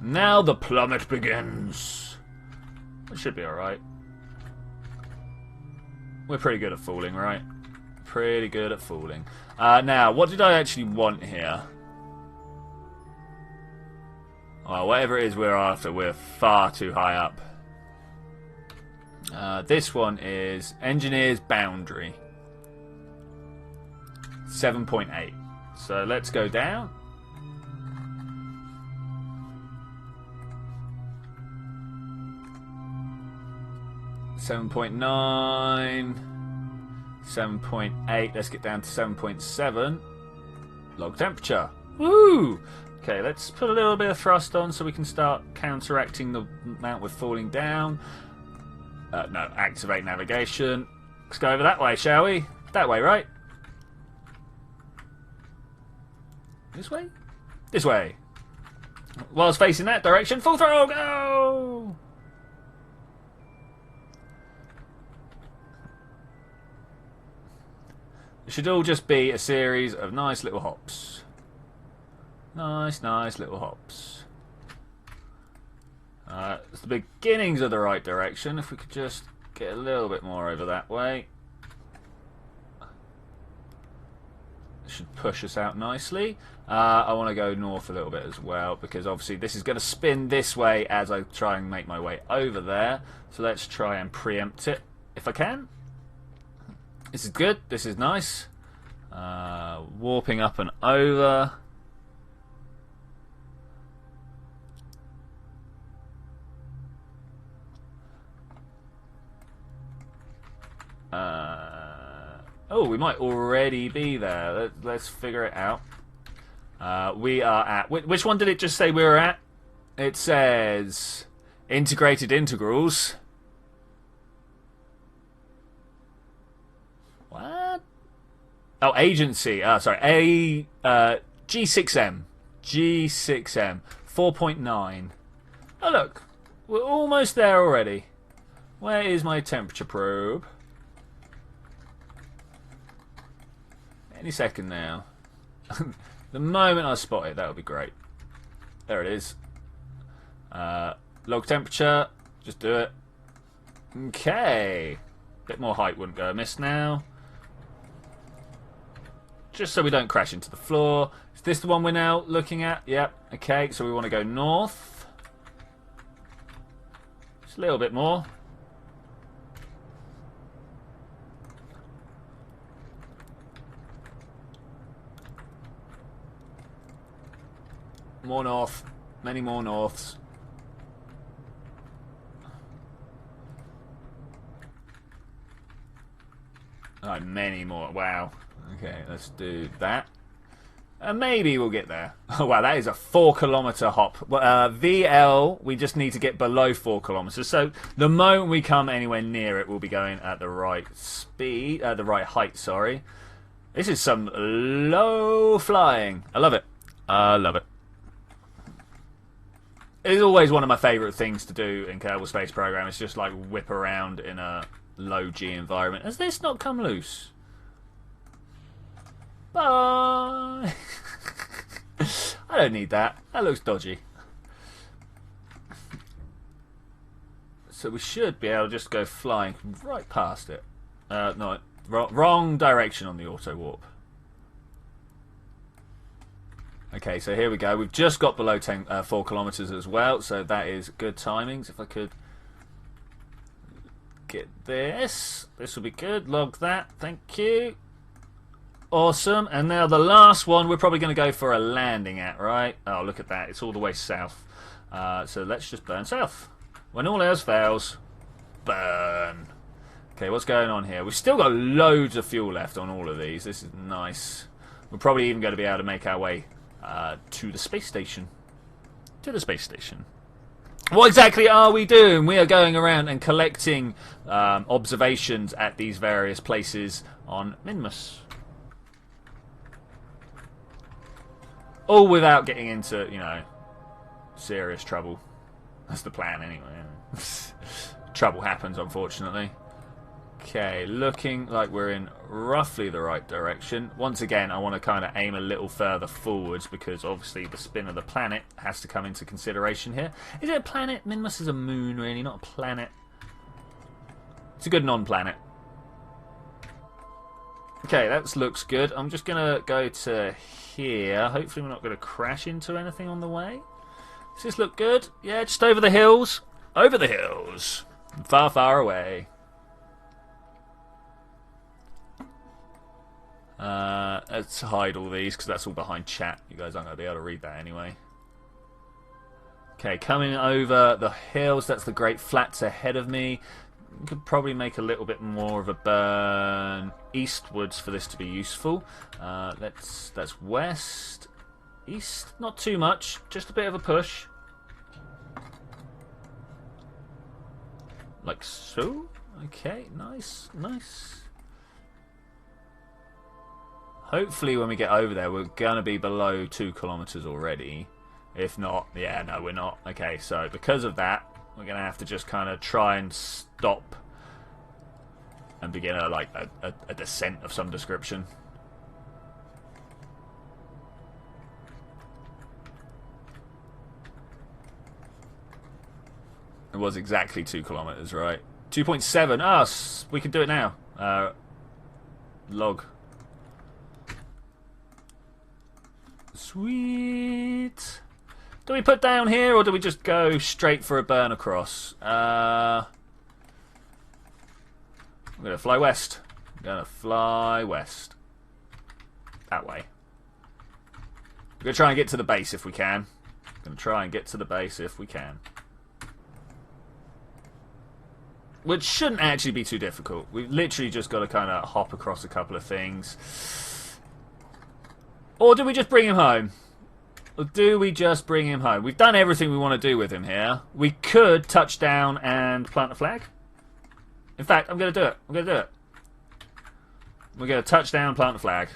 Now the plummet begins. It should be alright. We're pretty good at fooling, right? Pretty good at fooling. Now, what did I actually want here? Well, whatever it is we're after, we're far too high up. This one is Engineer's Boundary. 7.8. So let's go down. .9, 7.8. Let's get down to 7.7. Log temperature. Woo! Okay, let's put a little bit of thrust on so we can start counteracting the amount we're falling down. No, activate navigation. Let's go over that way, shall we? That way, right? This way? This way. Whilst facing that direction, full throttle, go! It should all just be a series of nice little hops. Nice little hops. It's the beginnings of the right direction. If we could just get a little bit more over that way. It should push us out nicely. I want to go north a little bit as well, because obviously this is going to spin this way as I try and make my way over there. So let's try and preempt it if I can. This is good. This is nice. Warping up and over. Oh, we might already be there. Let's figure it out. We are at... Which one did it just say we were at? It says... Integrated integrals. What? Oh, agency. Sorry. G6M. G6M. 4.9. Oh, look. We're almost there already. Where is my temperature probe? Any second now. The moment I spot it, that would be great. There it is. Log temperature. Just do it. Okay. Bit more height wouldn't go amiss now. Just so we don't crash into the floor. Is this the one we're now looking at? Yep. Okay, so we want to go north. Just a little bit more. More north. Many more norths. Oh, many more. Wow. Okay, let's do that. Maybe we'll get there. Oh, wow, that is a 4 kilometer hop. VL, we just need to get below 4 kilometers. So the moment we come anywhere near it, we'll be going at the right speed, the right height, sorry. This is some low flying. I love it. I love it. It's always one of my favourite things to do in Kerbal Space Program. It's just like whip around in a low G environment. Has this not come loose? Bye! I don't need that. That looks dodgy. So we should be able to just go flying right past it. No, wrong direction on the auto warp. Okay, so here we go. We've just got below 4 kilometers as well, so that is good timings. If I could get this will be good. Log that. Thank you. Awesome. And now the last one we're probably going to go for a landing at, right? Oh, look at that. It's all the way south. So let's just burn south. When all else fails, burn. Okay, what's going on here? We've still got loads of fuel left on all of these. This is nice. We're probably even going to be able to make our way to the space station. To the space station. What exactly are we doing? We are going around and collecting observations at these various places on Minmus. All without getting into, you know, serious trouble. That's the plan anyway. Trouble happens, unfortunately. Okay, looking like we're in roughly the right direction. Once again, I want to kind of aim a little further forwards because obviously the spin of the planet has to come into consideration here. Is it a planet? Minmus is a moon, really, not a planet. It's a good non-planet. Okay, that looks good. I'm just going to go to here. Hopefully we're not going to crash into anything on the way. Does this look good? Yeah, just over the hills. Over the hills. Far, far away. Let's hide all these because that's all behind chat. You guys aren't going to be able to read that anyway. Okay, coming over the hills. That's the Great Flats ahead of me. Could probably make a little bit more of a burn eastwards for this to be useful. That's west, east. Not too much. Just a bit of a push. Like so. Okay, nice, nice. Hopefully when we get over there we're going to be below 2 kilometers already. If not, yeah, no, we're not. Okay, so because of that, we're going to have to just kind of try and stop and begin a descent of some description. It was exactly 2 kilometers, right? 2.7. Ah, we can do it now. Log. Sweet. Do we put down here or do we just go straight for a burn across? I'm going to fly west. I'm going to fly west. That way. We're going to try and get to the base if we can. Going to try and get to the base if we can. Which shouldn't actually be too difficult. We've literally just got to kind of hop across a couple of things. Or do we just bring him home? Or do we just bring him home? We've done everything we want to do with him here. We could touch down and plant a flag. In fact, I'm going to do it. I'm going to do it. We're going to touch down, plant a flag.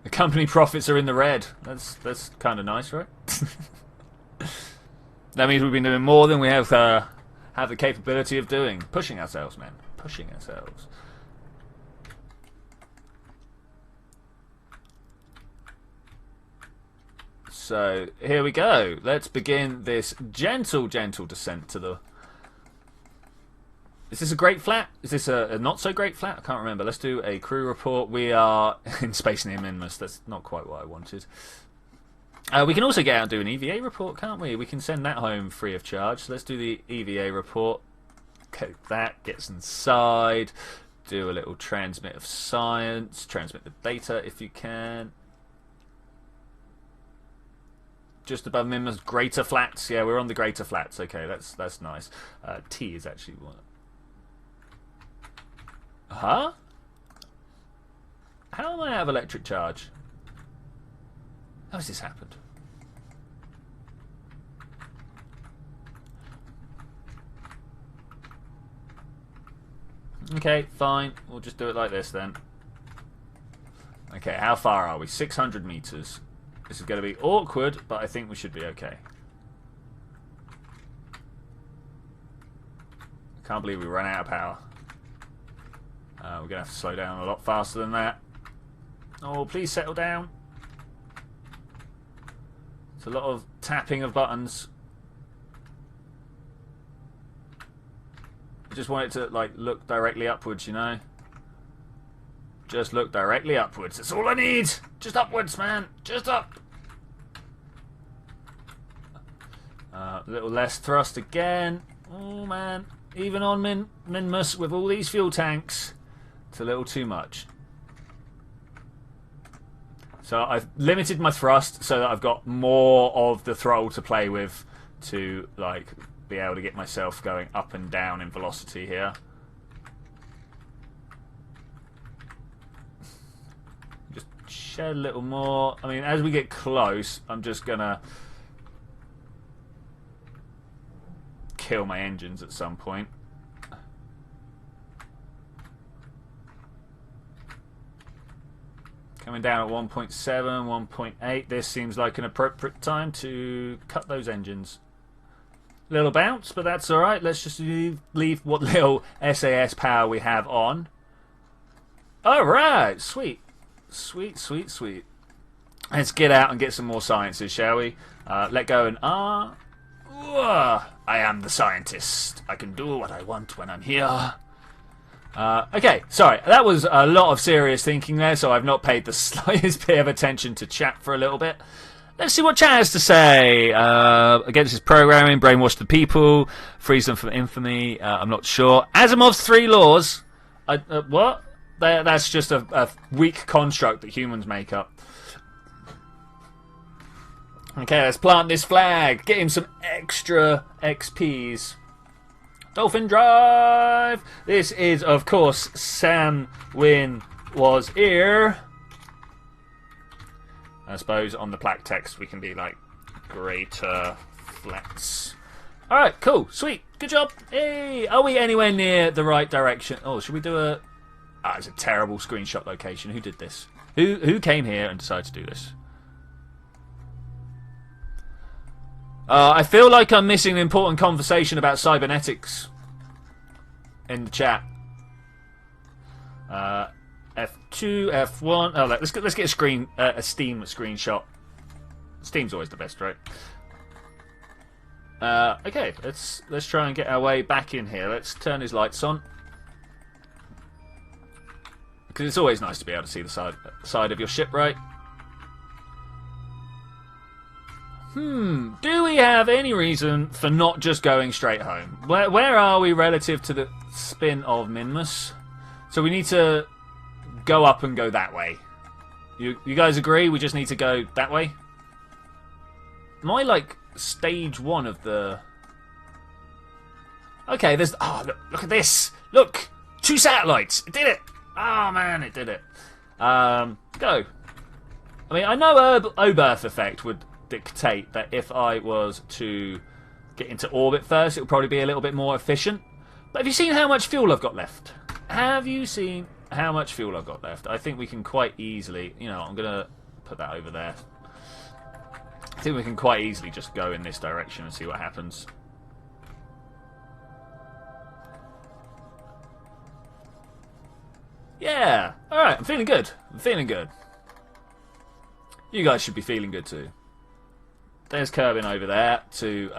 The company profits are in the red. That's kind of nice, right? That means we've been doing more than we have the capability of doing. Pushing ourselves, man. Pushing ourselves. So, here we go. Let's begin this gentle, gentle descent to the... Is this a great flat? Is this a not so great flat? I can't remember. Let's do a crew report. We are in space near Minmus. That's not quite what I wanted. We can also get out and do an EVA report, can't we? We can send that home free of charge. So let's do the EVA report. Code that. Gets inside. Do a little transmit of science. Transmit the data if you can. Just above Minmus, Greater Flats. Yeah, we're on the Greater Flats. Okay, that's nice. T is actually what? Huh? How am I out of electric charge? How has this happened? Okay, fine. We'll just do it like this then. Okay, how far are we? 600 meters. This is going to be awkward, but I think we should be okay. Can't believe we ran out of power. We're going to have to slow down a lot faster than that. Oh, please settle down. It's a lot of tapping of buttons. I just want it to look directly upwards, you know? Just look directly upwards. That's all I need. Just upwards, man. Just up. A little less thrust again. Oh, man. Even on Minmus with all these fuel tanks. It's a little too much. So I've limited my thrust so that I've got more of the throttle to play with to like be able to get myself going up and down in velocity here. Just shed a little more. I mean, as we get close, I'm just gonna kill my engines at some point. Coming down at 1.7, 1.8. This seems like an appropriate time to cut those engines. Little bounce, but that's alright. Let's just leave what little SAS power we have on. Alright, sweet. Sweet, sweet, sweet. Let's get out and get some more sciences, shall we? Let go and I am the scientist. I can do what I want when I'm here. Okay, sorry, that was a lot of serious thinking there, so I've not paid the slightest bit of attention to chat for a little bit. Let's see what chat has to say. Against his programming, brainwash the people, freeze them from infamy, I'm not sure. Asimov's 3 laws. What? That's just a weak construct that humans make up. Okay, let's plant this flag. Get him some extra XPs. Dolphin Drive! This is, of course, Sam Win was here. I suppose on the plaque text we can be like, greater flats. Alright, cool, sweet, good job. Hey, are we anywhere near the right direction? Oh, should we do a... Ah, it's a terrible screenshot location. Who did this? Who came here and decided to do this? I feel like I'm missing an important conversation about cybernetics in the chat. F2, F1. Oh, let's get a Steam screenshot. Steam's always the best, right? Okay, let's try and get our way back in here. Let's turn his lights on, because it's always nice to be able to see the side of your ship, right? Do we have any reason for not just going straight home? Where are we relative to the spin of Minmus? So we need to go up and go that way. You guys agree? We just need to go that way? Am I like stage 1 of the... Okay, there's... Oh, look at this! Look! 2 satellites! It did it! Oh man, it did it. Go. I mean, I know Oberth effect would dictate that if I was to get into orbit first, it would probably be a little bit more efficient. But have you seen how much fuel I've got left? Have you seen how much fuel I've got left? I think we can quite easily... You know, I'm going to put that over there. I think we can quite easily just go in this direction and see what happens. Yeah! Alright, I'm feeling good. I'm feeling good. You guys should be feeling good too. There's Kerbin over there to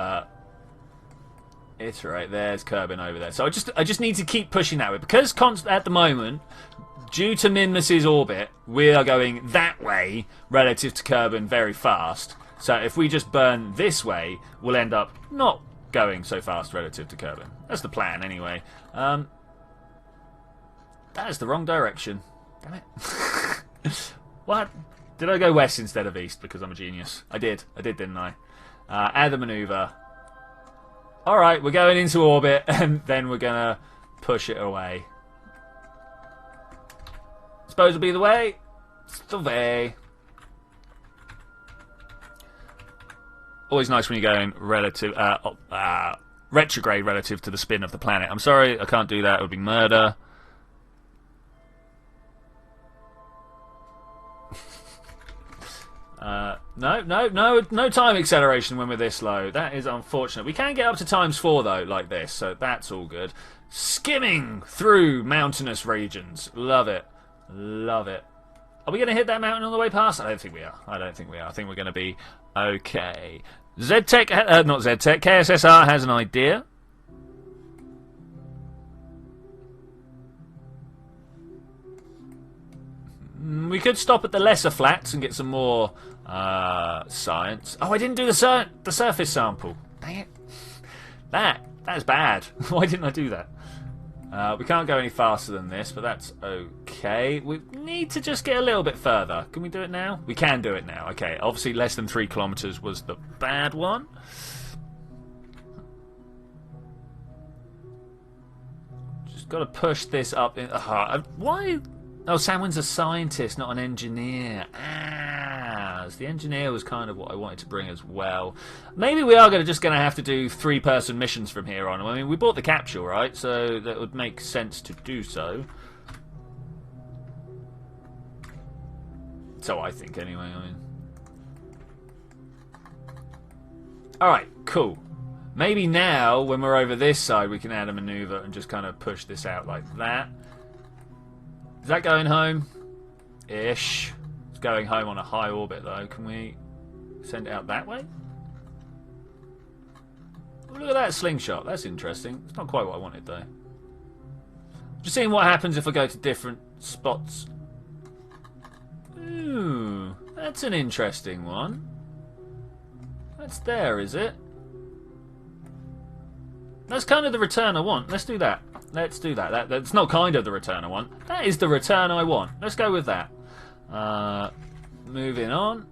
iterate. There's Kerbin over there. So I just need to keep pushing that way. Because at the moment, due to Minmus's orbit, we are going that way relative to Kerbin very fast. So if we just burn this way, we'll end up not going so fast relative to Kerbin. That's the plan anyway. That is the wrong direction. Damn it. What? Did I go west instead of east because I'm a genius? I did, didn't I? Add the manoeuvre. Alright, we're going into orbit and then we're going to push it away. Suppose it'll be the way. It's the way. Always nice when you're going retrograde relative to the spin of the planet. I'm sorry, I can't do that. It would be murder. No time acceleration when we're this low. That is unfortunate. We can get up to ×4 though, like this, so that's all good. Skimming through mountainous regions. Love it. Love it. Are we going to hit that mountain on the way past? I don't think we are. I think we're going to be okay. ZTech, not ZTech, KSSR has an idea. We could stop at the lesser flats and get some more science. Oh, I didn't do the surface sample. Dang it. That's bad. Why didn't I do that? We can't go any faster than this, but that's okay. We need to just get a little bit further. Can we do it now? We can do it now. Okay, obviously less than 3 kilometers was the bad one. Just got to push this up. Why? Oh, Samwin's a scientist, not an engineer. The engineer was kind of what I wanted to bring as well. Maybe we are just going to have to do 3-person missions from here on. I mean, we bought the capsule, right? So that would make sense to do so. So I think, anyway. Alright, cool. Maybe now, when we're over this side, we can add a maneuver and just kind of push this out like that. Is that going home? Ish. It's going home on a high orbit, though. Can we send it out that way? Oh, look at that slingshot. That's interesting. It's not quite what I wanted, though. Just seeing what happens if I go to different spots. Ooh, that's an interesting one. That's there, is it? That's kind of the return I want. Let's do that. Let's do that. That's not kind of the return I want. That is the return I want. Let's go with that. Moving on.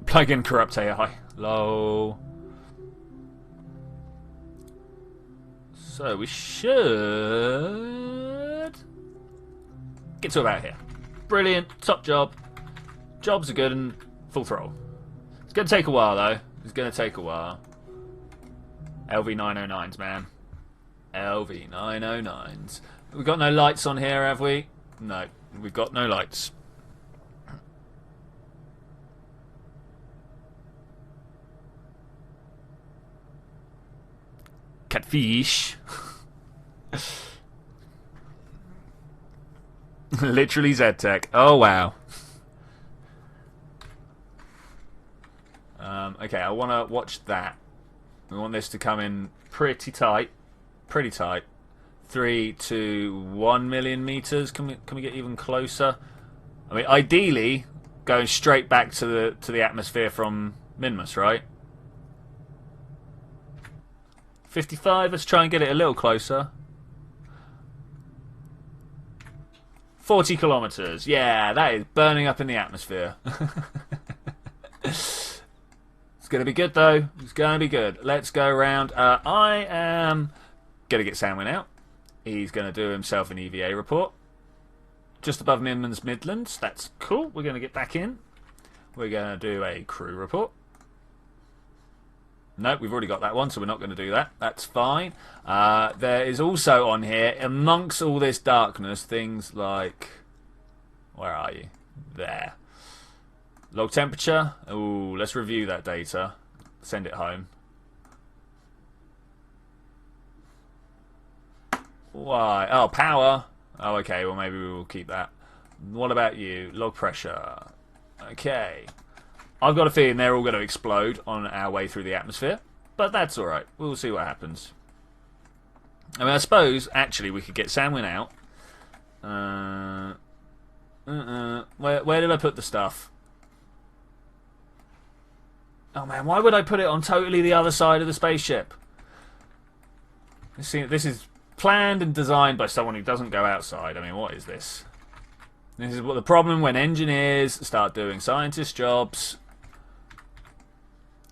Plug in corrupt AI. Low. So we should get to about here. Brilliant. Top job. Jobs are good and full throttle. It's going to take a while, though. It's going to take a while. LV909s, man. LV909s. We've got no lights on here, have we? No, we've got no lights. Catfish. Literally Z-Tech. Oh, wow. Okay, I want to watch that. We want this to come in pretty tight. Pretty tight. 3 to 1 million meters. Can we get even closer? I mean, ideally, going straight back to the atmosphere from Minmus, right? 55. Let's try and get it a little closer. 40 kilometers. Yeah, that is burning up in the atmosphere. It's going to be good, though. It's going to be good. Let's go around. I am going to get Samwin out. He's going to do himself an EVA report. Just above Minman's Midlands. That's cool. We're going to get back in. We're going to do a crew report. No, we've already got that one, so we're not going to do that. That's fine. There is also on here, amongst all this darkness, things like... Where are you? There. Log temperature. Ooh, let's review that data. Send it home. Why? Oh, power. Oh, okay. Well, maybe we will keep that. What about you? Log pressure. Okay. I've got a feeling they're all going to explode on our way through the atmosphere. But that's alright. We'll see what happens. I mean, I suppose, actually, we could get Samwin out. Where did I put the stuff? Oh, man, why would I put it on totally the other side of the spaceship? This is planned and designed by someone who doesn't go outside. I mean, what is this? This is what the problem when engineers start doing scientist jobs.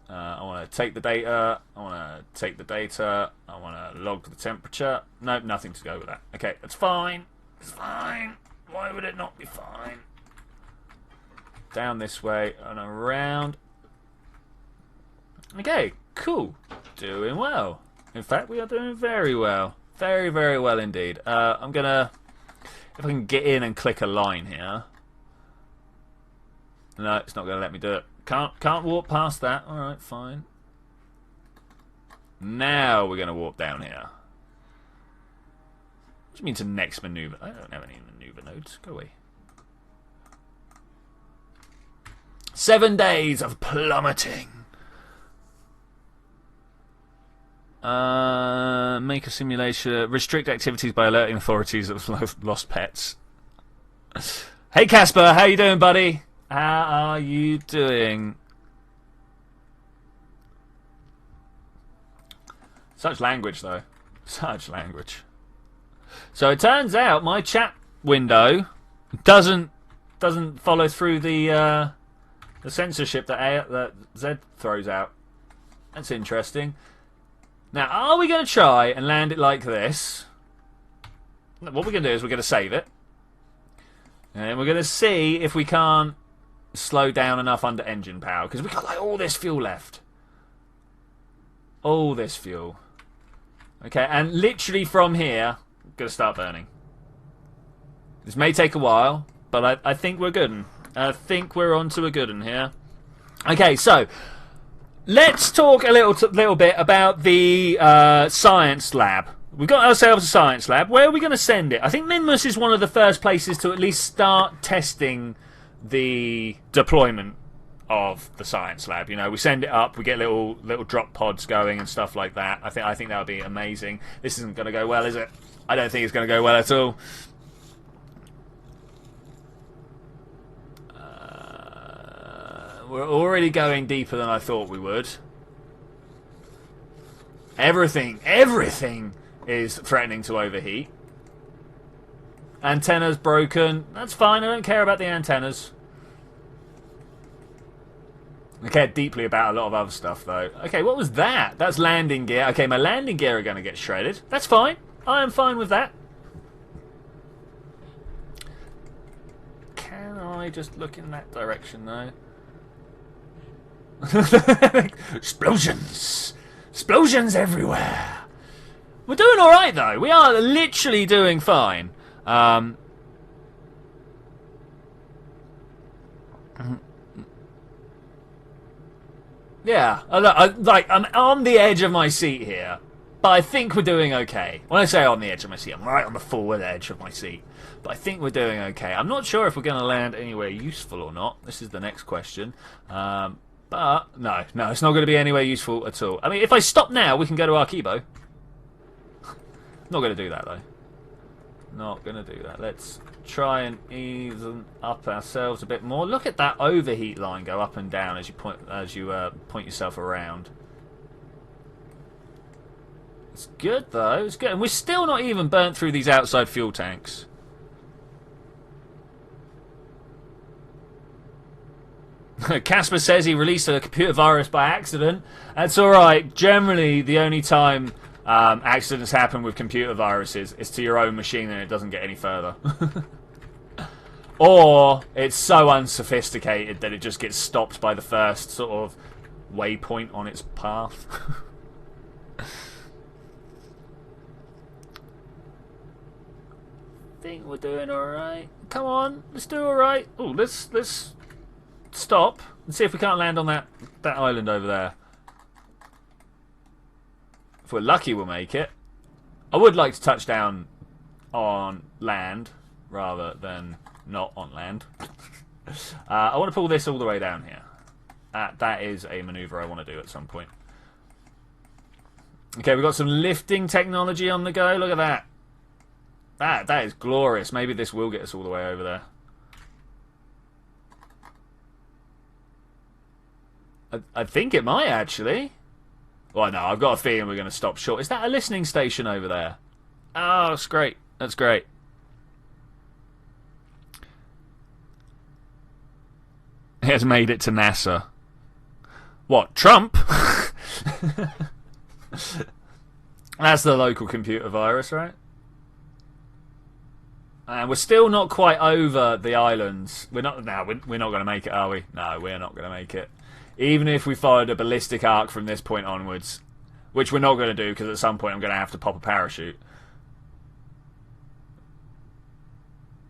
I want to take the data. I want to take the data. I want to log the temperature. Nope, nothing to go with that. Okay, that's fine. It's fine. Why would it not be fine? Down this way and around. Okay, cool. Doing well. In fact, we are doing very well. Very, very well indeed. I'm going to... If I can get in and click a line here. No, it's not going to let me do it. Can't warp past that. Alright, fine. Now we're going to warp down here. What do you mean to next maneuver? I don't have any maneuver nodes. Go away. 7 days of plummeting. Make a simulation. Restrict activities by alerting authorities of lost pets. Hey Casper, how you doing, buddy? How are you doing? Such language, though. Such language. So it turns out my chat window doesn't follow through the censorship that Zed throws out. That's interesting. Now, are we going to try and land it like this? What we're going to do is we're going to save it. And we're going to see if we can't slow down enough under engine power. Because we've got like all this fuel left. All this fuel. Okay, and literally from here, I'm going to start burning. This may take a while, but I think we're good. I think we're onto a good one here. Okay, so let's talk a little bit about the science lab. We've got ourselves a science lab. Where are we going to send it? I think Minmus is one of the first places to at least start testing the deployment of the science lab. You know, we send it up, we get little drop pods going and stuff like that. I think that would be amazing. This isn't going to go well, is it? I don't think it's going to go well at all. We're already going deeper than I thought we would. Everything is threatening to overheat. Antenna's broken. That's fine, I don't care about the antennas. I care deeply about a lot of other stuff, though. Okay, what was that? That's landing gear. Okay, my landing gear are going to get shredded. That's fine. I am fine with that. Can I just look in that direction, though? Explosions! Explosions everywhere! We're doing alright, though. We are literally doing fine. Yeah, I'm on the edge of my seat here, but I think we're doing okay. When I say on the edge of my seat, I'm right on the forward edge of my seat. But I think we're doing okay. I'm not sure if we're going to land anywhere useful or not. This is the next question. But, no, it's not going to be anywhere useful at all. I mean, if I stop now, we can go to Arkibo. Not going to do that, though. Not going to do that. Let's try and even up ourselves a bit more. Look at that overheat line go up and down as you point yourself around. It's good, though. It's good. And we're still not even burnt through these outside fuel tanks. Casper says he released a computer virus by accident. That's alright. Generally, the only time accidents happen with computer viruses is to your own machine and it doesn't get any further. Or it's so unsophisticated that it just gets stopped by the first sort of waypoint on its path. I think we're doing alright. Come on, let's do alright. Oh, let's stop and see if we can't land on that island over there. If we're lucky, we'll make it. I would like to touch down on land rather than not on land. I want to pull this all the way down here. That is a maneuver I want to do at some point. Okay, we've got some lifting technology on the go. Look at that. That is glorious. Maybe this will get us all the way over there. I think it might, actually. Well, no, I've got a feeling we're going to stop short. Is that a listening station over there? Oh, that's great. That's great. He has made it to NASA. What, Trump? That's the local computer virus, right? And we're still not quite over the islands. We're not going to make it, are we? No, we're not going to make it. Even if we followed a ballistic arc from this point onwards, which we're not going to do because at some point I'm going to have to pop a parachute.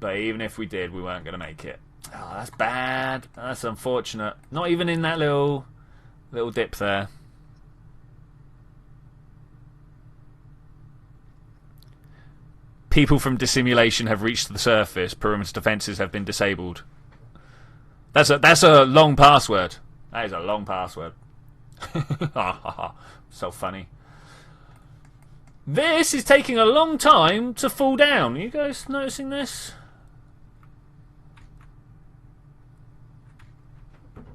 But even if we did, we weren't going to make it. Oh, that's bad. That's unfortunate. Not even in that little dip there. People from dissimulation have reached the surface. Perimeter defenses have been disabled. That's a long password. That is a long password. So funny. This is taking a long time to fall down. Are you guys noticing this?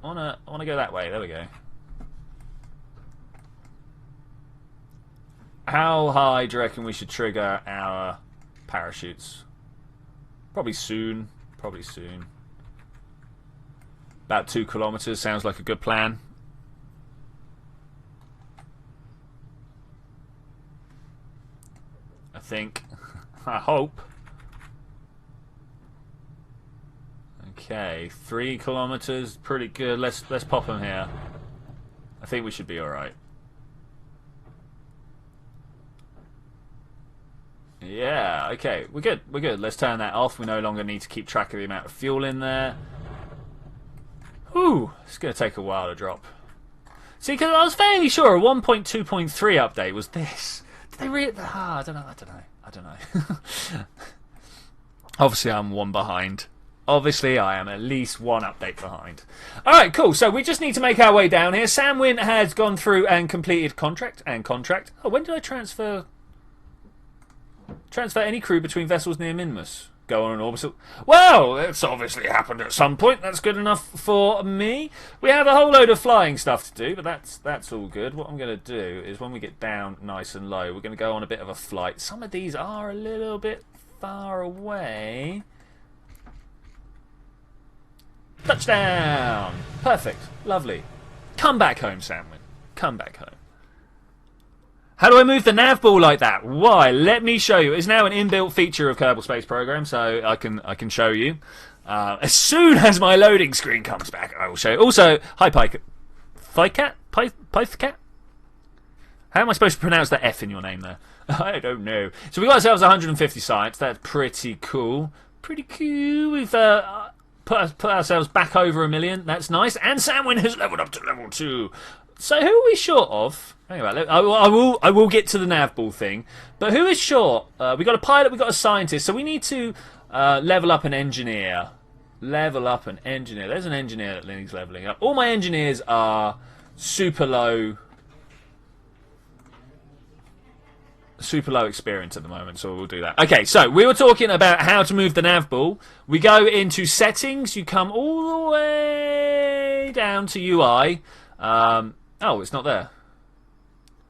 I wanna go that way. There we go. How high do you reckon we should trigger our parachutes? Probably soon. Probably soon. About 2 kilometers sounds like a good plan. I think. I hope. Okay, 3 kilometers, pretty good. Let's pop them here. I think we should be all right. Yeah, okay, we're good. We're good. Let's turn that off. We no longer need to keep track of the amount of fuel in there. Whew, it's going to take a while to drop. See, because I was fairly sure a 1.2.3 update was this. Did they read? I don't know. Obviously, I'm one behind. Obviously, I am at least one update behind. Alright, cool. So we just need to make our way down here. Samwin has gone through and completed contract. Oh, when did I transfer any crew between vessels near Minmus? Go on an orbital. Well, it's obviously happened at some point. That's good enough for me. We have a whole load of flying stuff to do, but that's all good. What I'm going to do is when we get down nice and low, we're going to go on a bit of a flight. Some of these are a little bit far away. Touchdown! Perfect. Lovely. Come back home, Samwin. Come back home. How do I move the nav ball like that? Why? Let me show you. It's now an inbuilt feature of Kerbal Space Program, so I can show you. As soon as my loading screen comes back, I will show you. Also, hi, Pycat? Pythcat? How am I supposed to pronounce that F in your name there? I don't know. So we got ourselves 150 sites. That's pretty cool. Pretty cool. We've put ourselves back over 1 million. That's nice. And Samwin has leveled up to level 2. So who are we short of? Hang on, I will get to the nav ball thing. But who is short? We got a pilot, we got a scientist. So we need to level up an engineer. Level up an engineer. There's an engineer that needs leveling up. All my engineers are super low experience at the moment, so we'll do that. Okay, so we were talking about how to move the nav ball. We go into settings. You come all the way down to UI. Oh, it's not there.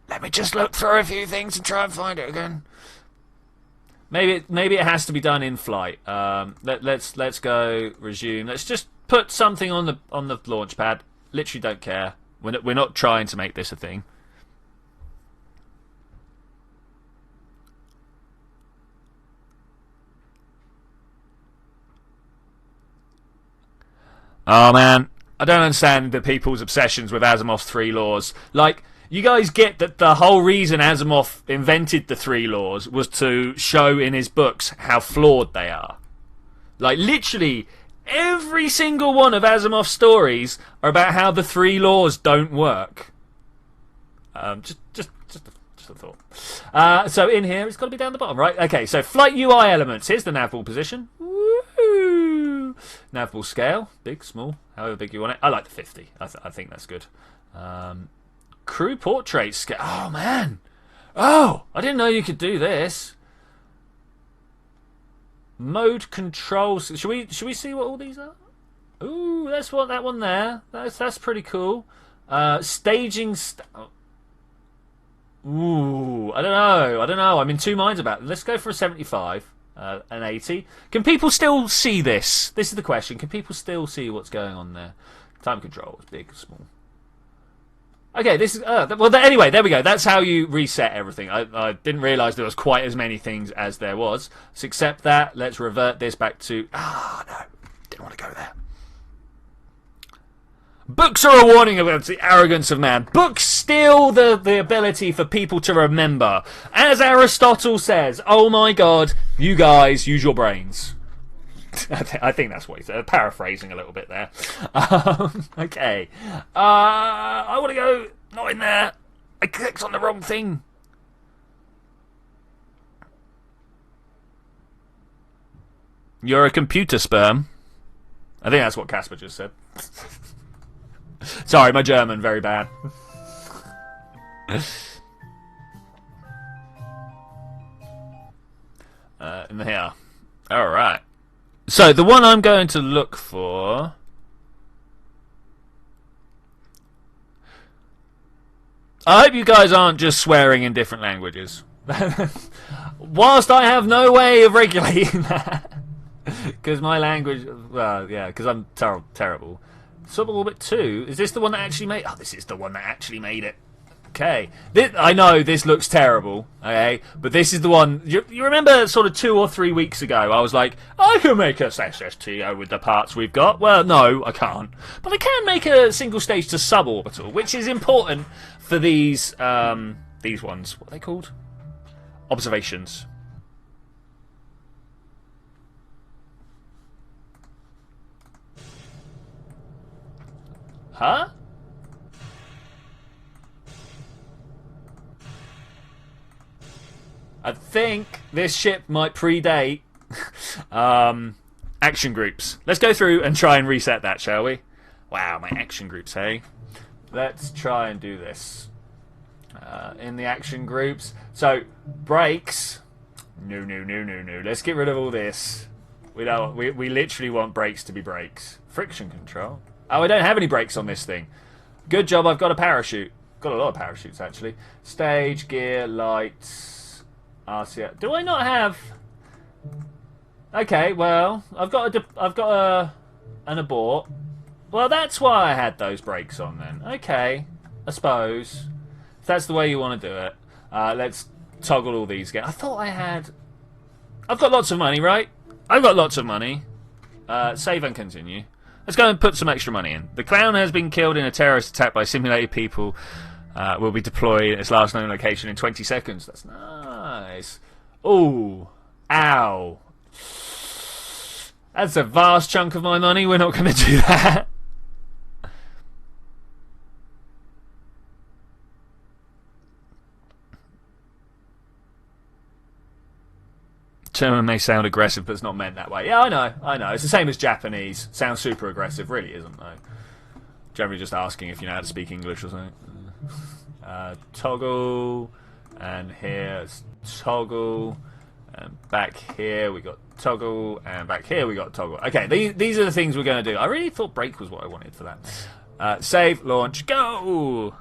Let me just look through a few things and try and find it again. Maybe it has to be done in flight. Let's go resume. Let's just put something on the launch pad. Literally don't care. We're not trying to make this a thing. Oh man, I don't understand the people's obsessions with Asimov's 3 laws. Like, you guys get that the whole reason Asimov invented the 3 laws was to show in his books how flawed they are. Like, literally, every single one of Asimov's stories are about how the 3 laws don't work. Just a thought. So in here, it's got to be down the bottom, right? Okay, so flight UI elements. Here's the nav ball position. Woo! Nav ball scale, big, small, however big you want it. I like the 50. I think that's good. Crew portrait scale. Oh man! Oh, I didn't know you could do this. Mode controls. Should we see what all these are? Ooh, that's what that one there. That's pretty cool. Staging. Ooh, I don't know. I'm in two minds about it. Let's go for a 75, an 80. Can people still see this? This is the question. Can people still see what's going on there? Time control is big, small. Okay, this is well. Anyway, there we go. That's how you reset everything. I didn't realise there was quite as many things as there was. Let's accept that. Let's revert this back to. No, didn't want to go there. Books are a warning about the arrogance of man. Books steal the ability for people to remember. As Aristotle says, oh my god, you guys, use your brains. I think that's what he's paraphrasing a little bit there. Okay. I want to go. Not in there. I clicked on the wrong thing. You're a computer sperm. I think that's what Casper just said. Sorry, my German, very bad. In here. Alright. So, the one I'm going to look for... I hope you guys aren't just swearing in different languages. Whilst I have no way of regulating that. Because my language... Well, yeah, because I'm terrible. Suborbit 2? Is this the one that actually made... Oh, this is the one that actually made it. Okay. I know this looks terrible, okay? But this is the one... You remember sort of 2 or 3 weeks ago, I was like, I can make a SSTO with the parts we've got. Well, no, I can't. But I can make a single stage to suborbital, which is important for these ones. What are they called? Observations. Huh? I think this ship might predate action groups. Let's go through and try and reset that, shall we? Wow, my action groups, hey? Let's try and do this. In the action groups. So, brakes. No. Let's get rid of all this. We literally want brakes to be brakes. Friction control. Oh, I don't have any brakes on this thing. Good job, I've got a parachute. Got a lot of parachutes, actually. Stage, gear, lights, RCA. Do I not have... Okay, well, I've got an abort. Well, that's why I had those brakes on then. Okay, I suppose. If that's the way you want to do it. Let's toggle all these again. I thought I had... I've got lots of money, right? I've got lots of money. Save and continue. Let's go and put some extra money in. The clown has been killed in a terrorist attack by simulated people. Will be deployed at its last known location in 20 seconds. That's nice. Ooh. Ow. That's a vast chunk of my money. We're not going to do that. German may sound aggressive, but it's not meant that way. Yeah, I know. It's the same as Japanese. Sounds super aggressive. Really isn't, though. Generally just asking if you know how to speak English or something. Toggle. And here it's toggle. And back here we got toggle. And back here we got toggle. Okay, these are the things we're going to do. I really thought brake was what I wanted for that. Save, launch, go!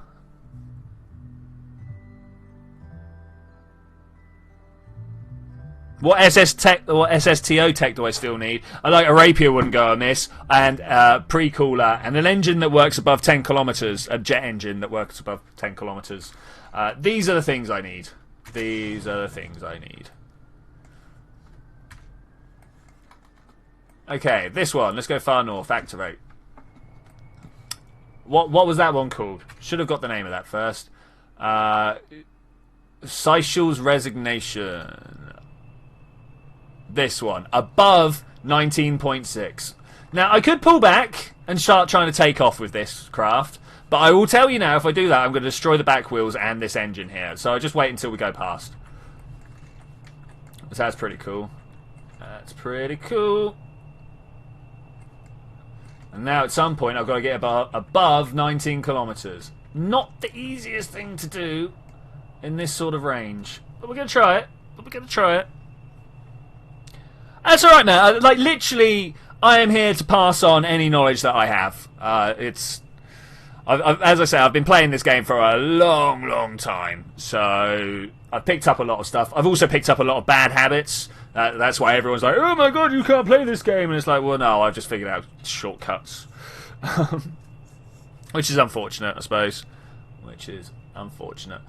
What SSTO tech do I still need? I like a rapier wouldn't go on this, and pre-cooler, and an engine that works above 10 kilometers, a jet engine that works above 10 kilometers. These are the things I need. These are the things I need. Okay, this one. Let's go far north. Activate. What was that one called? Should have got the name of that first. Seichel's Resignation. This one. Above 19.6. Now, I could pull back and start trying to take off with this craft, but I will tell you now, if I do that, I'm going to destroy the back wheels and this engine here. So I'll just wait until we go past. So that's pretty cool. That's pretty cool. And now at some point I've got to get above 19 kilometers. Not the easiest thing to do in this sort of range. But we're going to try it. That's alright, man. Like, literally, I am here to pass on any knowledge that I have. As I say, I've been playing this game for a long time. So, I've picked up a lot of stuff. I've also picked up a lot of bad habits. That's why everyone's like, oh my god, you can't play this game. And it's like, well, no, I've just figured out shortcuts. Which is unfortunate, I suppose. Which is unfortunate.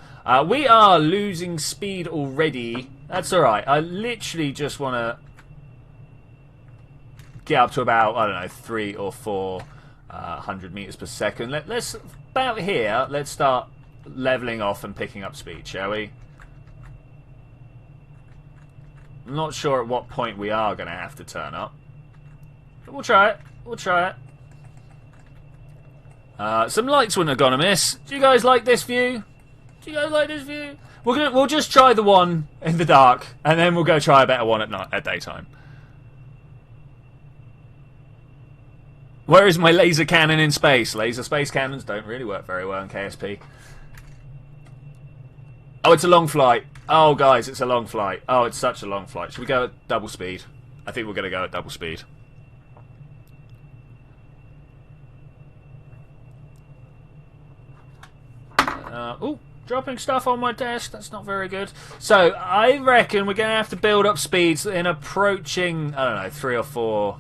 We are losing speed already. That's alright. I literally just want to get up to about, I don't know, 3 or 4 100 meters per second. Let's about here. Let's start leveling off and picking up speed, shall we? I'm not sure at what point we are going to have to turn up, but we'll try it. Some lights wouldn't have gone amiss. Do you guys like this view? We'll just try the one in the dark, and then we'll go try a better one at night, at daytime. Where is my laser cannon in space? Laser space cannons don't really work very well in KSP. Oh, it's a long flight. Oh, guys, it's a long flight. Oh, it's such a long flight. Should we go at double speed? I think we're going to go at double speed. Oh, Dropping stuff on my desk, that's not very good. So, I reckon we're going to have to build up speeds in approaching, I don't know, 3 or 4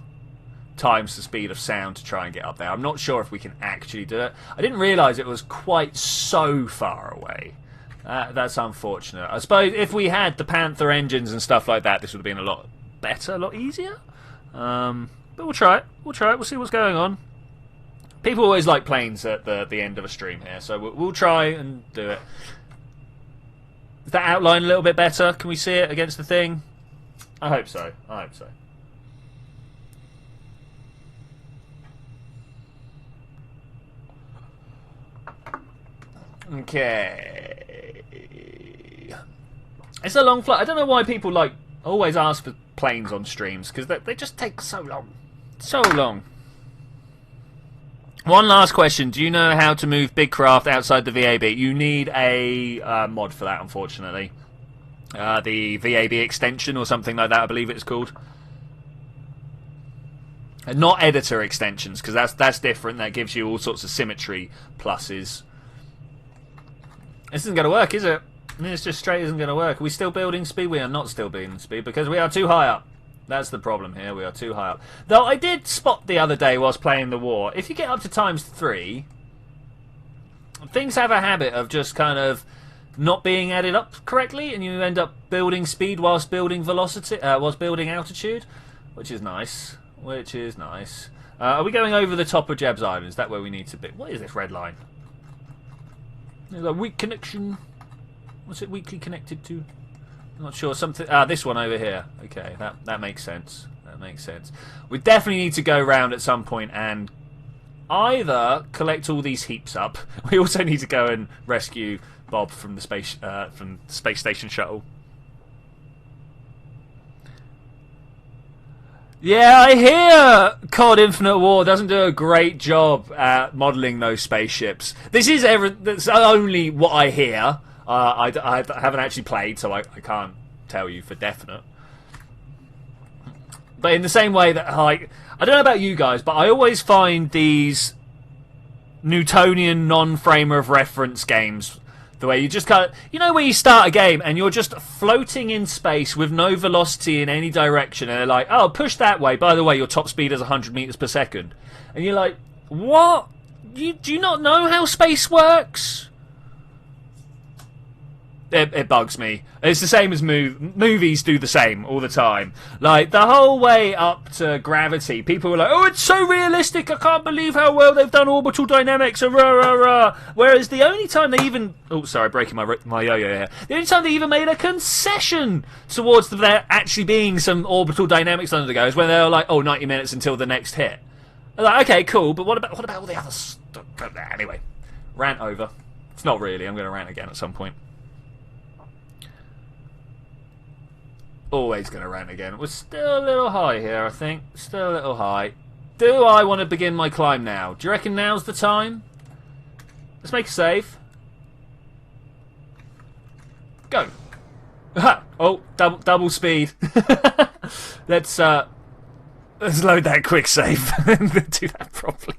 times the speed of sound to try and get up there. I'm not sure if we can actually do it. I didn't realise it was quite so far away. That's unfortunate. I suppose if we had the Panther engines and stuff like that, this would have been a lot better, a lot easier. But we'll try it. We'll see what's going on. People always like planes at the end of a stream here, so we'll try and do it. Is that outline a little bit better? Can we see it against the thing? I hope so. Okay. It's a long flight. I don't know why people always ask for planes on streams, because they just take so long. So long. One last question. Do you know how to move big craft outside the VAB? You need a mod for that, unfortunately. The VAB extension or something like that, I believe it's called. Not editor extensions, because that's different. That gives you all sorts of symmetry pluses. This isn't going to work, is it? This just straight isn't going to work. Are we still building speed? We are not still building speed, because we are too high up. That's the problem here. We are too high up. Though I did spot the other day whilst playing the war, if you get up to ×3, things have a habit of just kind of not being added up correctly, and you end up building speed whilst building velocity, whilst building altitude, which is nice. Are we going over the top of Jeb's Island? Is that where we need to be? What is this red line? There's a weak connection. What's it weakly connected to? I'm not sure. Something. This one over here. Okay, that makes sense. That makes sense. We definitely need to go round at some point and either collect all these heaps up. We also need to go and rescue Bob from the space station shuttle. Yeah, I hear COD Infinite War doesn't do a great job at modelling those spaceships. That's only what I hear. I haven't actually played, so I can't tell you for definite. But in the same way that, I don't know about you guys, but I always find these Newtonian non-frame of reference games, the way you just kind of, where you start a game and you're just floating in space with no velocity in any direction, and they're like, oh, push that way. By the way, your top speed is 100 meters per second. And you're like, what? Do you not know how space works? It bugs me. It's the same as movies do the same all the time. Like, the whole way up to Gravity, people were like, oh, it's so realistic, I can't believe how well they've done orbital dynamics, rah, rah, rah. Whereas the only time they even... Oh, sorry, breaking my yo-yo here. The only time they even made a concession towards there actually being some orbital dynamics under the go is when they were like, oh, 90 minutes until the next hit. Like, okay, cool, but what about all the other stuff? Anyway, rant over. It's not really, I'm going to rant again at some point. Always going to rant again. We're still a little high here, I think. Still a little high. Do I want to begin my climb now? Do you reckon now's the time? Let's make a save. Go. Oh, double speed. Let's load that quick save and do that properly.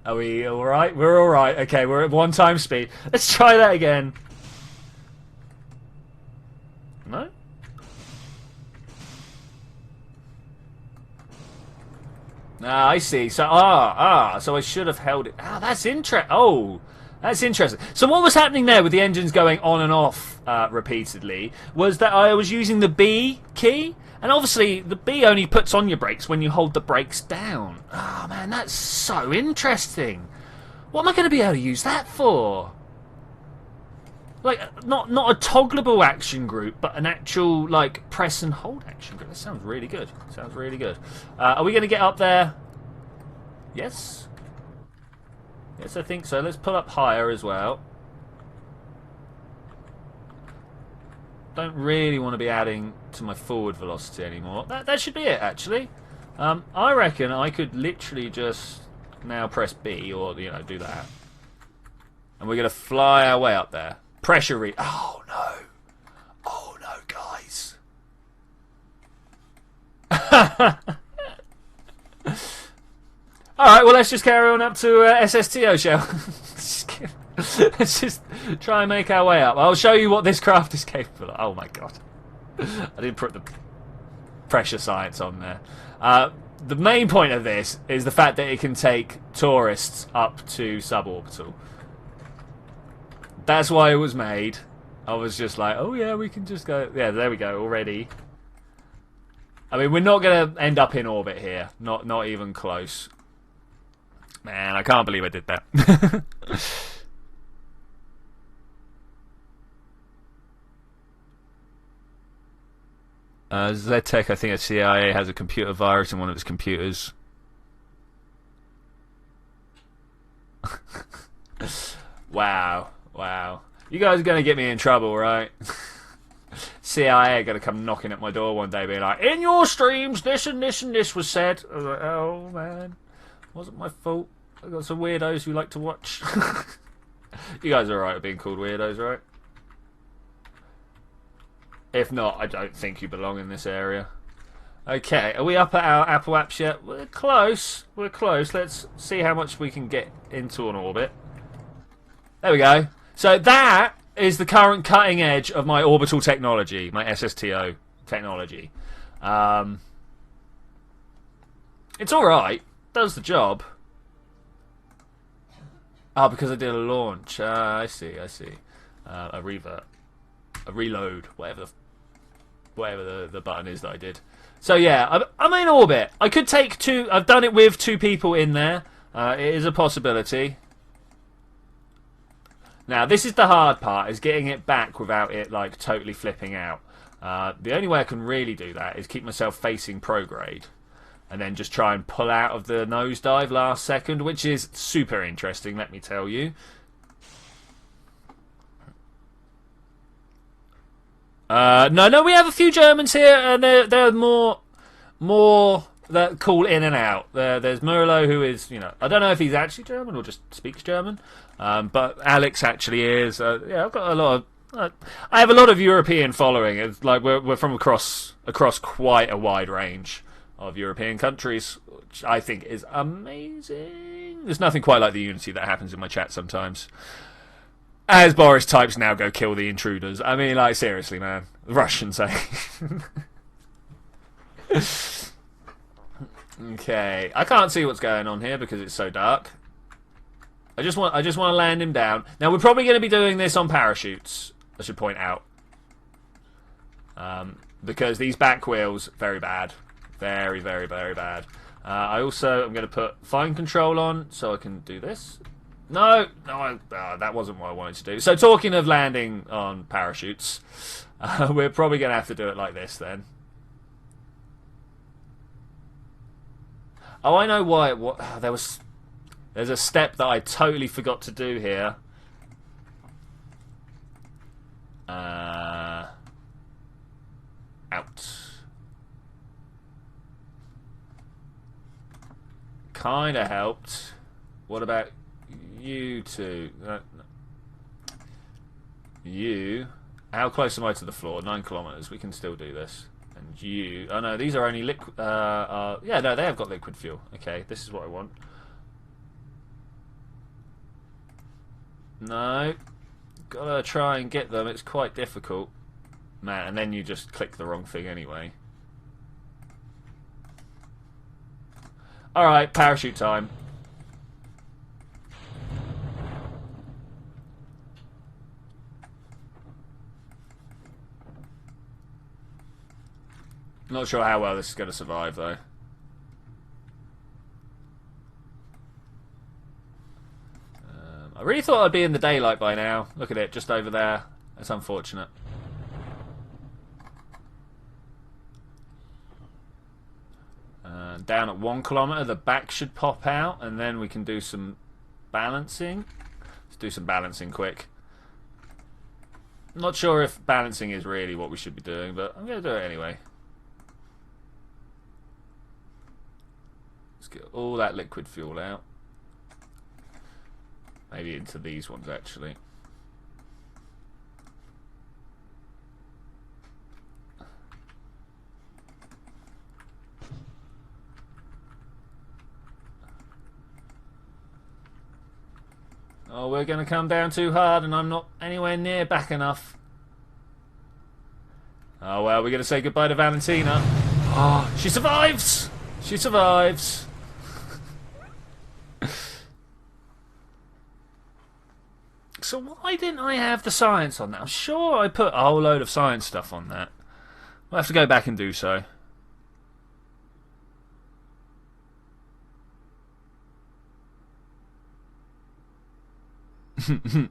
Are we alright? We're alright. Okay, we're at 1 time speed. Let's try that again. No? Ah, I see. So, so I should have held it. Ah, that's interesting. Oh, that's interesting. So what was happening there with the engines going on and off repeatedly was that I was using the B key. And obviously, the B only puts on your brakes when you hold the brakes down. Oh, man, that's so interesting. What am I going to be able to use that for? Like, not a toggleable action group, but an actual, like, press and hold action group. That sounds really good. Sounds really good. Are we going to get up there? Yes? Yes, I think so. Let's pull up higher as well. Don't really want to be adding to my forward velocity anymore. That should be it, actually. I reckon I could literally just now press B, or, do that. And we're going to fly our way up there. Pressure read. Oh, no. Oh, no, guys. Alright, well, let's just carry on up to SSTO, shall we? Let's just try and make our way up. I'll show you what this craft is capable of. Oh my god. I didn't put the pressure science on there. The main point of this is the fact that it can take tourists up to suborbital. That's why it was made. I was just like, oh yeah, we can just go. Yeah, there we go, already. I mean, we're not going to end up in orbit here. Not even close. Man, I can't believe I did that. ZTech, I think the CIA has a computer virus in one of its computers. Wow. You guys are going to get me in trouble, right? CIA are going to come knocking at my door one day being like, in your streams, this and this and this was said. I was like, oh man, wasn't my fault. I got some weirdos who like to watch. You guys are alright with being called weirdos, right? If not, I don't think you belong in this area. Okay, are we up at our Apple apps yet? We're close. We're close. Let's see how much we can get into an orbit. There we go. So that is the current cutting edge of my orbital technology, my SSTO technology. It's alright. Does the job. Oh, because I did a launch. I see. A revert. A reload. Whatever the button is that I did. So yeah, I'm in orbit. I could take two. I've done it with two people in there. It is a possibility. Now this is the hard part, is getting it back without it like totally flipping out. The only way I can really do that is keep myself facing prograde, and then just try and pull out of the nosedive last second, which is super interesting, let me tell you. No, we have a few Germans here, and they're more that call in and out. There's Merlo, who is, I don't know if he's actually German or just speaks German, but Alex actually is. Yeah, I've got a lot of. I have a lot of European following. It's like we're from across quite a wide range of European countries, which I think is amazing. There's nothing quite like the unity that happens in my chat sometimes. As Boris types, now go kill the intruders. I mean, like, seriously, man. The Russians, eh? Okay. I can't see what's going on here because it's so dark. I just want to land him down. Now, we're probably going to be doing this on parachutes, I should point out. Because these back wheels, very bad. Very, very, very bad. I'm going to put fine control on so I can do this. No, that wasn't what I wanted to do. So talking of landing on parachutes, we're probably going to have to do it like this then. Oh, I know why. There's a step that I totally forgot to do here. Out. Kind of helped. What about you two? You. How close am I to the floor? 9 kilometers. We can still do this. And you. Oh no, these are only liquid. Yeah, no, they have got liquid fuel. Okay, this is what I want. No. Gotta try and get them. It's quite difficult. Man, and then you just click the wrong thing anyway. Alright, parachute time. Not sure how well this is going to survive, though. I really thought I'd be in the daylight by now. Look at it, just over there. That's unfortunate. Down at 1 kilometer, the back should pop out, and then we can do some balancing. Let's do some balancing quick. Not sure if balancing is really what we should be doing, but I'm going to do it anyway. Let's get all that liquid fuel out. Maybe into these ones, actually. Oh, we're going to come down too hard, and I'm not anywhere near back enough. Oh, well, we're going to say goodbye to Valentina. Oh, she survives! She survives. So why didn't I have the science on that? I'm sure I put a whole load of science stuff on that. We'll have to go back and do so. A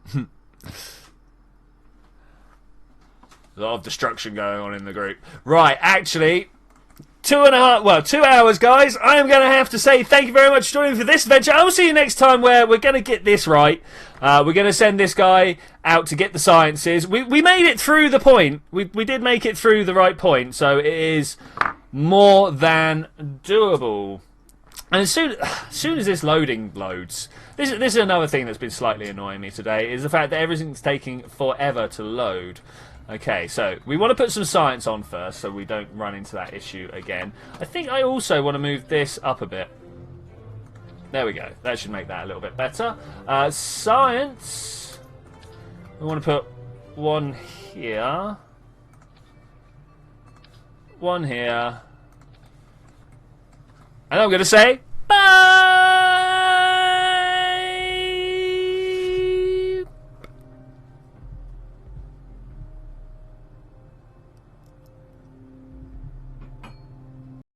lot of destruction going on in the group. Right, actually, 2 hours, guys. I am going to have to say thank you very much for joining me for this adventure. I will see you next time where we're going to get this right. We're going to send this guy out to get the sciences. We made it through the point. We did make it through the right point, so it is more than doable. And as soon as this loading loads, this is another thing that's been slightly annoying me today, is the fact that everything's taking forever to load. Okay, so we want to put some science on first so we don't run into that issue again. I think I also want to move this up a bit. There we go. That should make that a little bit better. Science. We want to put one here. One here. And I'm going to say bye!